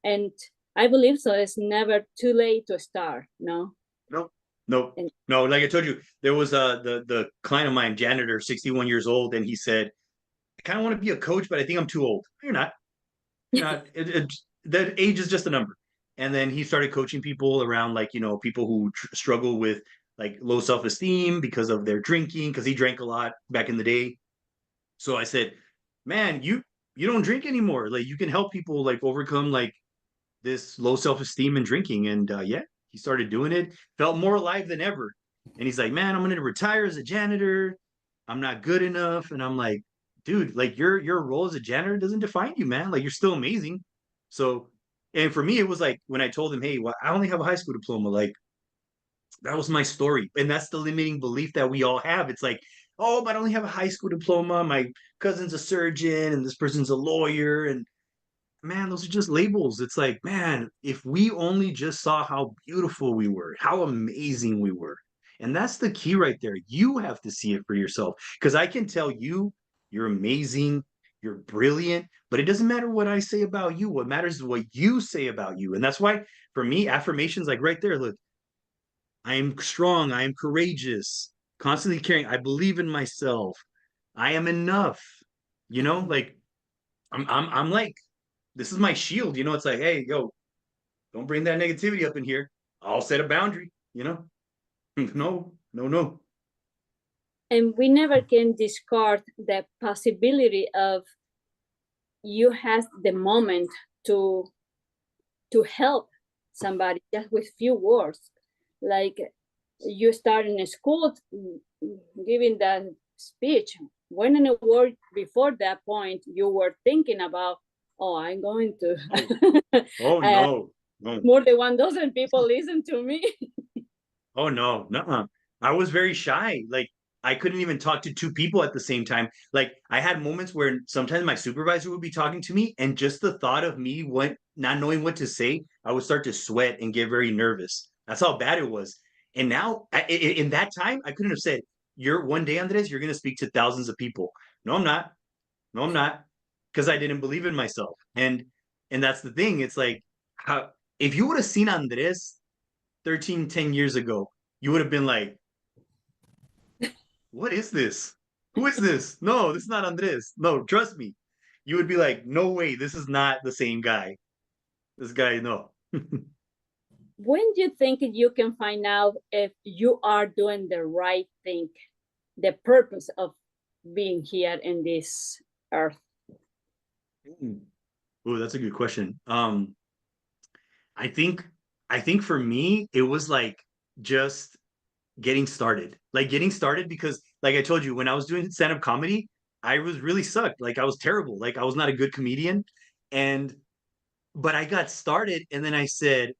And I believe so. It's never too late to start, no? No. Like I told you, there was the client of mine, janitor, 61 years old, and he said, I kind of want to be a coach, but I think I'm too old. You're not. The age is just a number. And then he started coaching people around, like, you know, people who struggle with like low self-esteem because of their drinking, because he drank a lot back in the day. So I said, man, you don't drink anymore. Like you can help people like overcome like this low self-esteem and drinking. And he started doing it, felt more alive than ever. And he's like, man, I'm going to retire as a janitor. I'm not good enough. And I'm like, dude, like your role as a janitor doesn't define you, man. Like you're still amazing. So, and for me, it was like when I told him, hey, well, I only have a high school diploma, like that was my story. And that's the limiting belief that we all have. It's like, oh, but I only have a high school diploma. My cousin's a surgeon and this person's a lawyer. And man, those are just labels. It's like, man, if we only just saw how beautiful we were, how amazing we were. And that's the key right there. You have to see it for yourself. Because I can tell you, you're amazing, you're brilliant, but it doesn't matter what I say about you. What matters is what you say about you. And that's why, for me, affirmations like right there, look, I am strong, I am courageous, constantly caring, I believe in myself, I am enough. You know, like I'm like, this is my shield, you know. It's like, hey, yo, don't bring that negativity up in here. I'll set a boundary, you know. No. And we never can discard the possibility of you have the moment to help somebody just with few words. Like you start in a school giving that speech. When in a word before that point you were thinking about, oh, I'm going to no. more than 1,000 people listen to me. Oh no. I was very shy. Like I couldn't even talk to two people at the same time. Like I had moments where sometimes my supervisor would be talking to me, and just the thought of me not knowing what to say, I would start to sweat and get very nervous. That's how bad it was. And now, in that time, I couldn't have said, "You're one day, Andres, you're going to speak to thousands of people." No, I'm not. No, I'm not, because I didn't believe in myself. And that's the thing. It's like, how if you would have seen Andres 10 years ago, you would have been like, what is this? Who is this? No, this is not Andres. No, trust me. You would be like, no way, this is not the same guy. This guy, no. When do you think you can find out if you are doing the right thing, the purpose of being here in this earth? Oh, that's a good question. I think for me, it was like just getting started. Like getting started because like I told you, when I was doing stand-up comedy, I was really sucked. Like I was terrible. Like I was not a good comedian. And but I got started and then I said,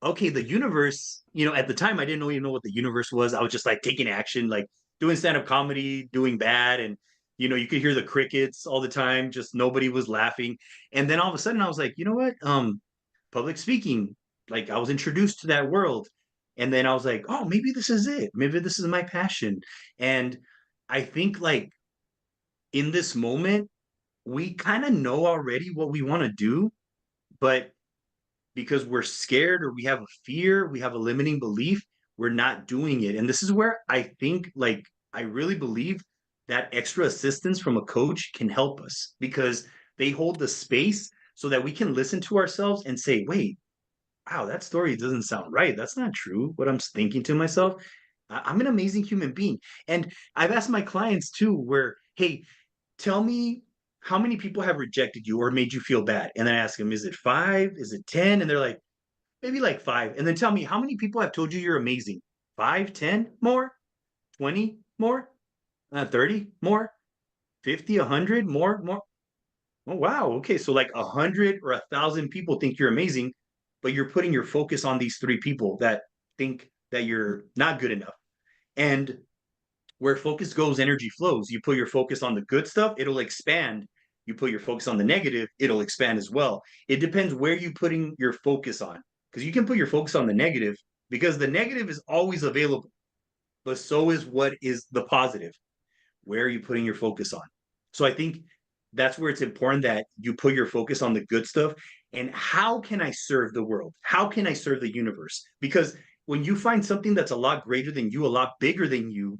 okay, the universe, at the time I didn't even know what the universe was. I was just like taking action, like doing stand-up comedy, doing bad, and you could hear the crickets all the time, just nobody was laughing. And then all of a sudden I was like, you know what? Public speaking, like I was introduced to that world. And then I was like, oh, maybe this is it. Maybe this is my passion. And I think like in this moment, we kind of know already what we want to do, but because we're scared or we have a fear, we have a limiting belief, we're not doing it. And this is where I think, like, I really believe that extra assistance from a coach can help us because they hold the space so that we can listen to ourselves and say, wait, wow, that story doesn't sound right. That's not true. What I'm thinking to myself, I'm an amazing human being. And I've asked my clients too, where, hey, tell me how many people have rejected you or made you feel bad. And then I ask them, is it 5? Is it 10? And they're like, maybe like 5. And then tell me how many people have told you you're amazing? 5, 10 more, 20 more, 30 more, 50, 100 more, more. Oh, wow. Okay. So like 100 or 1,000 people think you're amazing, but you're putting your focus on these 3 people that think that you're not good enough. And where focus goes, energy flows. You put your focus on the good stuff, it'll expand. You put your focus on the negative, it'll expand as well. It depends where you're putting your focus on. Because you can put your focus on the negative, because the negative is always available, but so is what is the positive. Where are you putting your focus on? So I think that's where it's important that you put your focus on the good stuff. And how can I serve the world? How can I serve the universe? Because when you find something that's a lot greater than you, a lot bigger than you,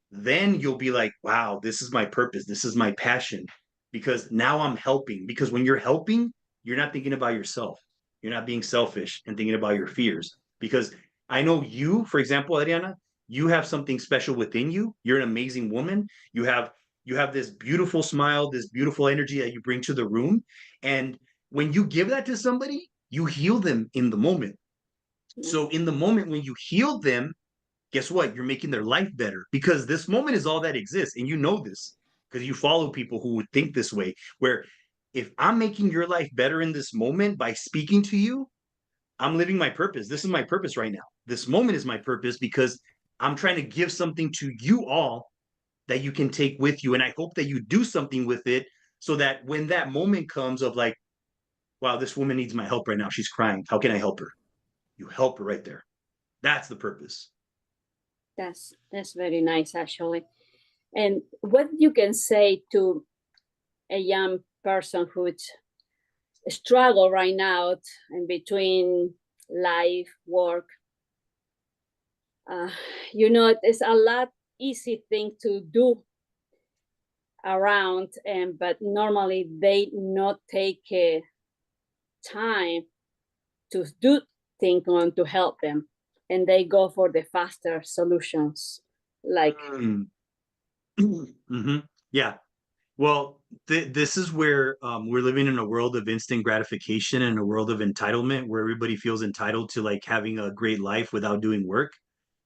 then you'll be like, wow, this is my purpose. This is my passion because now I'm helping. Because when you're helping, you're not thinking about yourself. You're not being selfish and thinking about your fears. Because I know you, for example, Adriana, you have something special within you. You're an amazing woman. You have this beautiful smile, this beautiful energy that you bring to the room. And when you give that to somebody, you heal them in the moment. So in the moment when you heal them, guess what? You're making their life better because this moment is all that exists. And you know this because you follow people who would think this way, where if I'm making your life better in this moment by speaking to you, I'm living my purpose. This is my purpose right now. This moment is my purpose because I'm trying to give something to you all that you can take with you. And I hope that you do something with it so that when that moment comes of like, wow, this woman needs my help right now. She's crying. How can I help her? You help her right there. That's the purpose. That's very nice, actually. And what you can say to a young person who's struggle right now in between life, work? It's a lot easy thing to do around, but normally they not take time to do things on to help them, and they go for the faster solutions, like Mm-hmm. Yeah. Well, this is where we're living in a world of instant gratification and a world of entitlement where everybody feels entitled to like having a great life without doing work.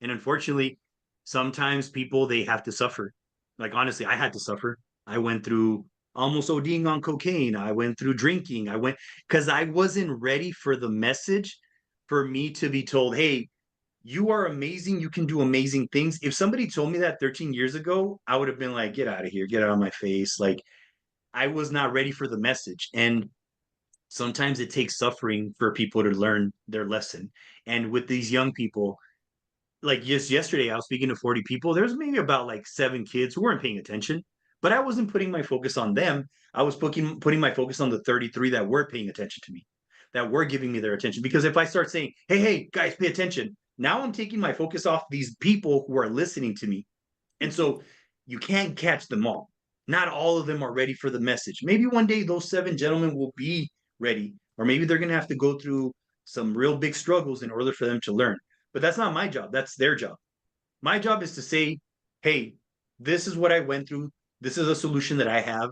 And unfortunately, sometimes people they have to suffer. Like honestly, I had to suffer. I went through almost ODing on cocaine. I went through drinking. I went because I wasn't ready for the message for me to be told, hey, you are amazing. You can do amazing things. If somebody told me that 13 years ago, I would have been like, get out of here, get out of my face. Like, I was not ready for the message. And sometimes it takes suffering for people to learn their lesson. And with these young people, like just yesterday, I was speaking to 40 people. There's maybe about like 7 kids who weren't paying attention, but I wasn't putting my focus on them. I was putting my focus on the 33 that were paying attention to me, that were giving me their attention. Because if I start saying, hey, guys, pay attention, now I'm taking my focus off these people who are listening to me. And so you can't catch them all. Not all of them are ready for the message. Maybe one day those 7 gentlemen will be ready, or maybe they're going to have to go through some real big struggles in order for them to learn. But that's not my job. That's their job. My job is to say, hey, this is what I went through. This is a solution that I have.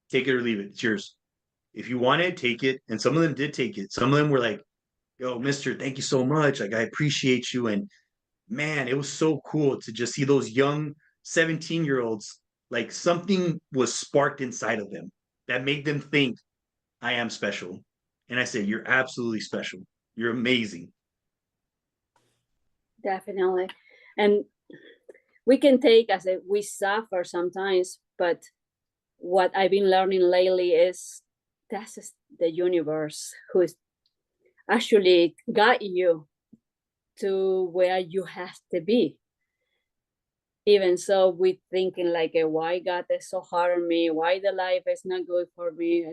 Take it or leave it. It's yours. If you want it, take it. And some of them did take it. Some of them were like, yo, mister, thank you so much. Like, I appreciate you. And man, it was so cool to just see those young 17-year-olds, like something was sparked inside of them that made them think, I am special. And I said, you're absolutely special. You're amazing. Definitely. And we can take as a we suffer sometimes, but what I've been learning lately is that's the universe who is actually got you to where you have to be. Even so, we thinking like, why God is so hard on me? Why the life is not good for me?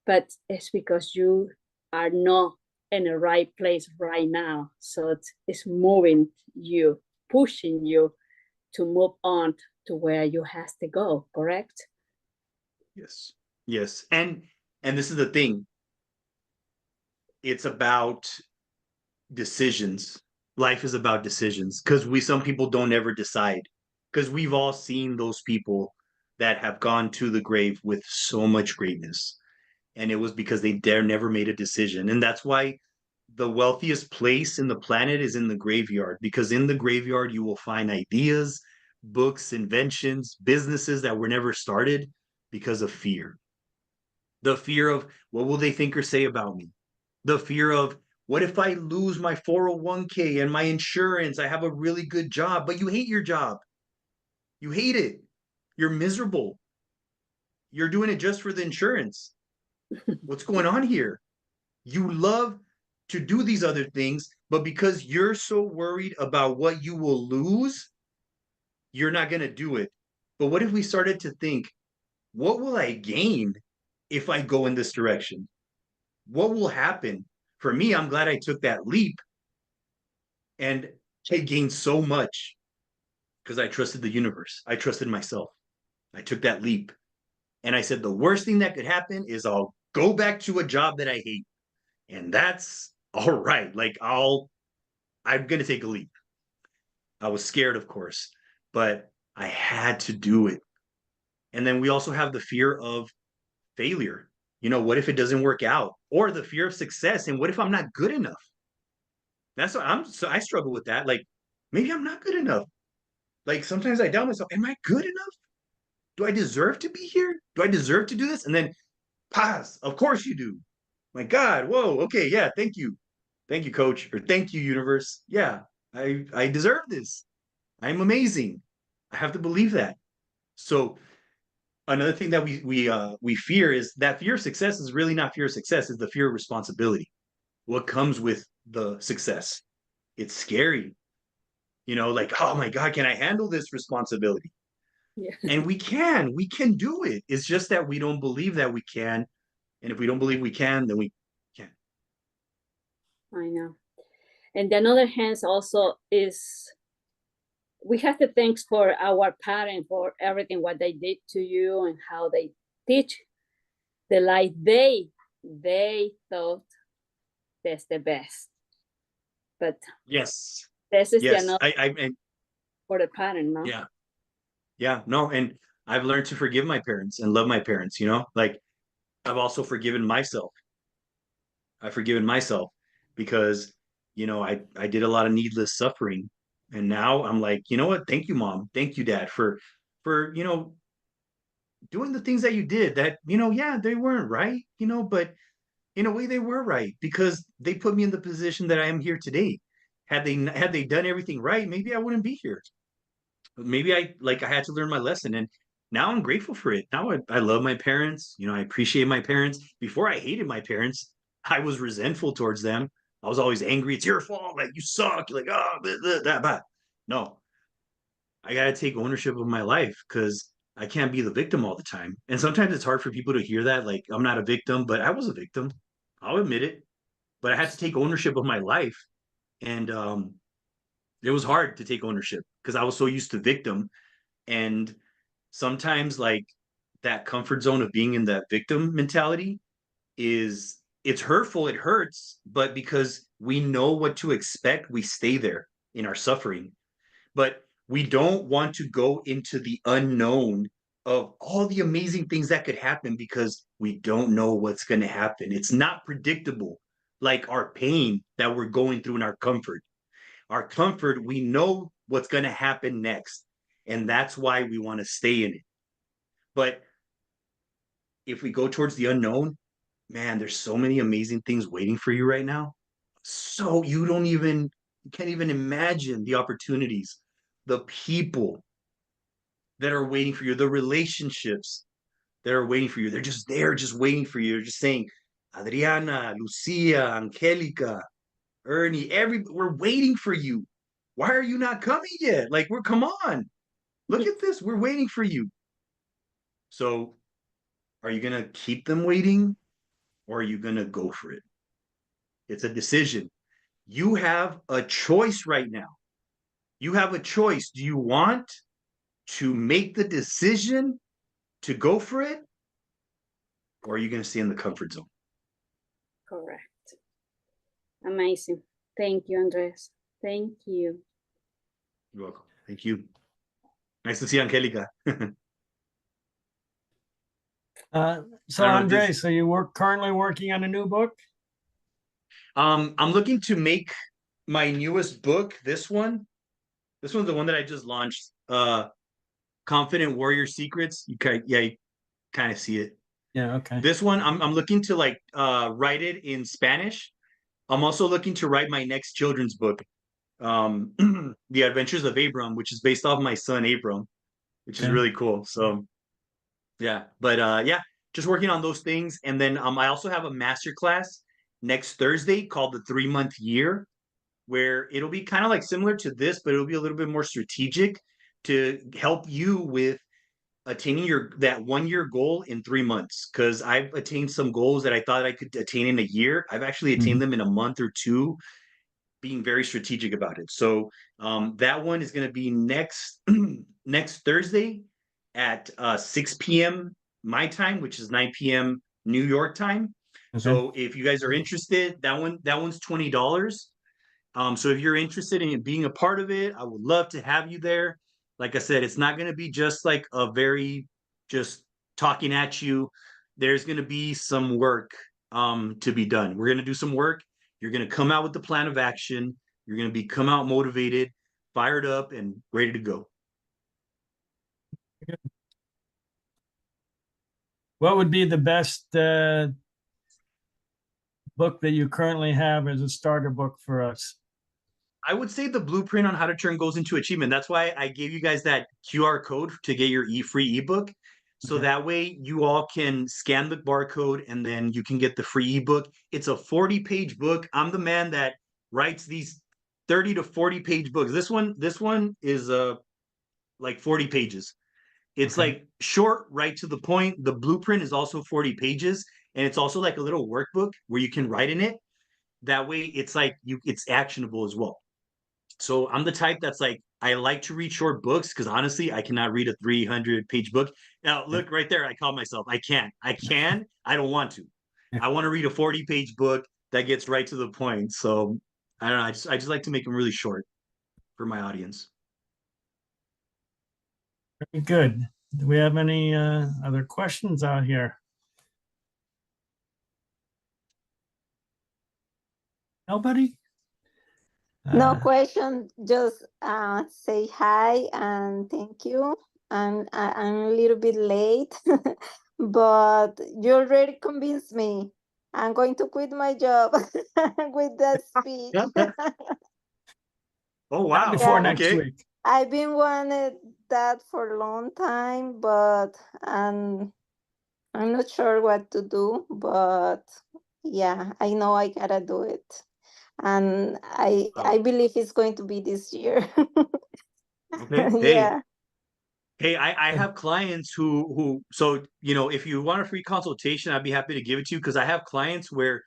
But it's because you are not in the right place right now. So it's moving you, pushing you to move on to where you have to go, correct? Yes. Yes. And this is the thing. It's about decisions. Life is about decisions because some people don't ever decide, because we've all seen those people that have gone to the grave with so much greatness, and it was because they never made a decision. And that's why the wealthiest place in the planet is in the graveyard, because in the graveyard you will find ideas, books, inventions, businesses that were never started because of fear. The fear of what will they think or say about me? The fear of what if I lose my 401k and my insurance? I have a really good job, but you hate your job. You hate it. You're miserable. You're doing it just for the insurance. What's going on here? You love to do these other things, but because you're so worried about what you will lose, you're not going to do it. But what if we started to think, what will I gain if I go in this direction? What will happen? For me, I'm glad I took that leap, and I gained so much because I trusted the universe. I trusted myself. I took that leap. And I said, the worst thing that could happen is I'll go back to a job that I hate. And that's all right. Like I'm going to take a leap. I was scared, of course, but I had to do it. And then we also have the fear of failure. What if it doesn't work out? Or the fear of success. And what if I'm not good enough? That's what I struggle with that. Like, maybe I'm not good enough. Like, sometimes I doubt myself. Am I good enough? Do I deserve to be here? Do I deserve to do this? And then pause. Of course you do. My God. Whoa. Okay. Yeah. Thank you. Thank you, coach. Or thank you, universe. Yeah. I deserve this. I'm amazing. I have to believe that. So another thing that we fear is that fear of success is really not fear of success. It's the fear of responsibility. What comes with the success? It's scary. Like, oh my God, can I handle this responsibility? Yeah, And we can do it. It's just that we don't believe that we can. And if we don't believe we can, then we can't. I know. And the other hand also is we have to thanks for our parents for everything what they did to you and how they teach the life they thought that's the best. But Yes. this is the Yes. another I for the parent, no? yeah. Yeah. No. And I've learned to forgive my parents and love my parents, like I've also forgiven myself. I've forgiven myself because, I did a lot of needless suffering. And now I'm like, you know what? Thank you, mom. Thank you, dad, for, doing the things that you did that, yeah, they weren't right, but in a way they were right because they put me in the position that I am here today. Had they done everything right, maybe I wouldn't be here. Maybe I had to learn my lesson, and now I'm grateful for it. Now I love my parents. I appreciate my parents. Before I hated my parents. I was resentful towards them. I was always angry. It's your fault. Like, you suck. You're like, oh, blah, blah, blah, blah. No, I got to take ownership of my life because I can't be the victim all the time. And sometimes it's hard for people to hear that. Like, I'm not a victim, but I was a victim. I'll admit it. But I had to take ownership of my life. And it was hard to take ownership because I was so used to victim. And sometimes like that comfort zone of being in that victim mentality it's hurtful, it hurts, but because we know what to expect, we stay there in our suffering. But we don't want to go into the unknown of all the amazing things that could happen because we don't know what's going to happen. It's not predictable like our pain that we're going through in our comfort. Our comfort, we know what's going to happen next. And that's why we want to stay in it. But if we go towards the unknown, man, there's so many amazing things waiting for you right now. So you can't even imagine the opportunities, the people that are waiting for you, the relationships that are waiting for you. They're just there, just waiting for you. They're just saying, Adriana, Lucia, Angelica, Ernie, we're waiting for you. Why are you not coming yet? Like, come on. Look at this. We're waiting for you. So are you going to keep them waiting or are you going to go for it? It's a decision. You have a choice right now. You have a choice. Do you want to make the decision to go for it? Or are you going to stay in the comfort zone? Correct. Amazing. Thank you, Andres. Thank you. You're welcome. Thank you. Nice to see Angelica. So Andres, so you currently working on a new book? I'm looking to make my newest book, this one. This one's the one that I just launched. Confident Warrior Secrets. You kind of see it. Yeah, okay. This one, I'm looking to like write it in Spanish. I'm also looking to write my next children's book, The Adventures of Abram, which is based off my son Abram, which is really cool. So yeah, but yeah, just working on those things. And then I also have a master class next Thursday called the 3-month year, where it'll be kind of like similar to this, but it'll be a little bit more strategic to help you with attaining that 1-year goal in 3 months. Because I've attained some goals that I thought I could attain in a year. I've actually attained them in a month or two, being very strategic about it. So that one is going to be next Thursday at 6 p.m. my time, which is 9 p.m. New York time. Okay. So if you guys are interested, that one's $20. So if you're interested in being a part of it, I would love to have you there. Like I said, it's not going to be just like a very just talking at you. There's going to be some work to be done. We're going to do some work. You're going to come out with the plan of action. You're going to come out motivated, fired up, and ready to go. What would be the best book that you currently have as a starter book for us? I would say the blueprint on how to turn goals into achievement. That's why I gave you guys that QR code to get your free ebook. So that way you all can scan the barcode and then you can get the free ebook. It's a 40-page book. I'm the man that writes these 30 to 40-page books. This one is like 40 pages. It's like short, right to the point. The blueprint is also 40 pages, and it's also like a little workbook where you can write in it. That way it's like it's actionable as well. So I'm the type that's like, I like to read short books because honestly, I cannot read a 300-page book. Now, look right there. I call myself. I can. I don't want to. I want to read a 40-page book that gets right to the point. So I don't know. I just like to make them really short for my audience. Very good. Do we have any other questions out here? Nobody? No question, just say hi and thank you. I'm a little bit late, but you already convinced me. I'm going to quit my job with that speech. Oh, wow. Before next week. I've been wanted that for a long time, but I'm not sure what to do, but yeah, I know I gotta do it. And I believe it's going to be this year. Okay. Yeah. Hey, I have clients who so if you want a free consultation, I'd be happy to give it to you because I have clients where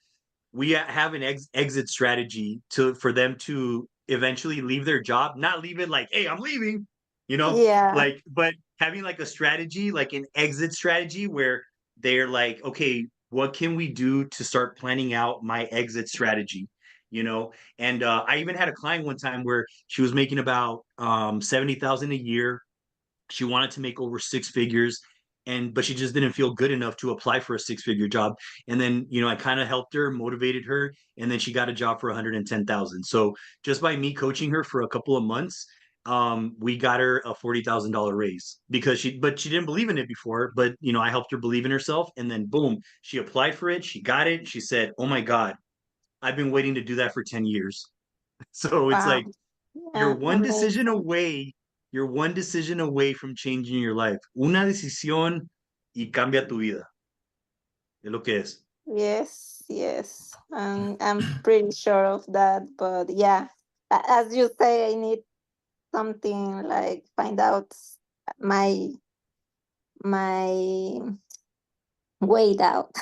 we have an exit strategy for them to eventually leave their job, not leave it like, hey, I'm leaving, Yeah. like, but having like a strategy, like an exit strategy where they're like, okay, what can we do to start planning out my exit strategy? You know, and I even had a client one time where she was making about 70,000 a year. She wanted to make over six figures, and but she just didn't feel good enough to apply for a six-figure job. And then, you know, I kind of helped her, motivated her, and then she got a job for 110,000. So just by me coaching her for a couple of months, we got her a $40,000 raise because she didn't believe in it before, but you know, I helped her believe in herself, and then boom, she applied for it, she got it, she said, "Oh my God, I've been waiting to do that for 10 years." So it's Wow. like you're Yeah, one decision amazing. away. You're one decision away from changing your life. Una decisión y cambia tu vida. Es lo que es. Yes, yes. I'm pretty sure of that. But yeah, as you say, I need something like find out my my way out.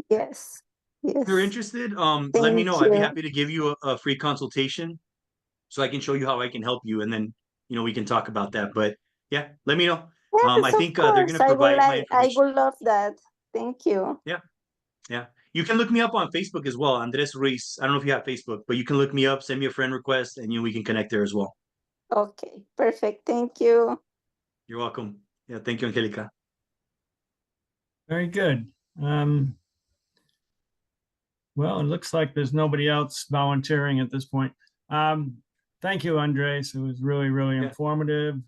Yes. If you're Yes. interested, let me Thank know. I'd be you. happy to give you a free consultation so I can show you how I can help you, and then you know we can talk about that. But yeah, let me know. I Yes, of think they're course. gonna provide my I information. would love that. Thank you. Yeah, yeah. You can look me up on Facebook as well, Andres Ruiz. I don't know if you have Facebook, but you can look me up, send me a friend request, and you know we can connect there as well. Okay, perfect. Thank you. You're welcome. Yeah, thank you, Angelica. Very good. Well, it looks like there's nobody else volunteering at this point. Thank you, Andres. It was really, really Yeah. informative,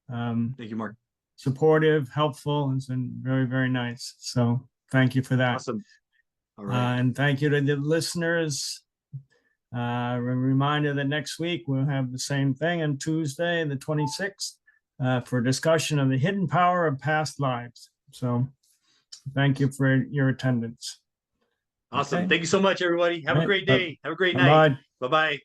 Thank you, Mark. supportive, helpful. It's been very, very nice. So thank you for that. Awesome. All right. And thank you to the listeners. A reminder that next week we'll have the same thing on Tuesday, the 26th, for a discussion of the hidden power of past lives. So thank you for your attendance. Awesome. Okay. Thank you so much, everybody. Have a Right. great day. Have a great night. Bye-bye. Bye-bye.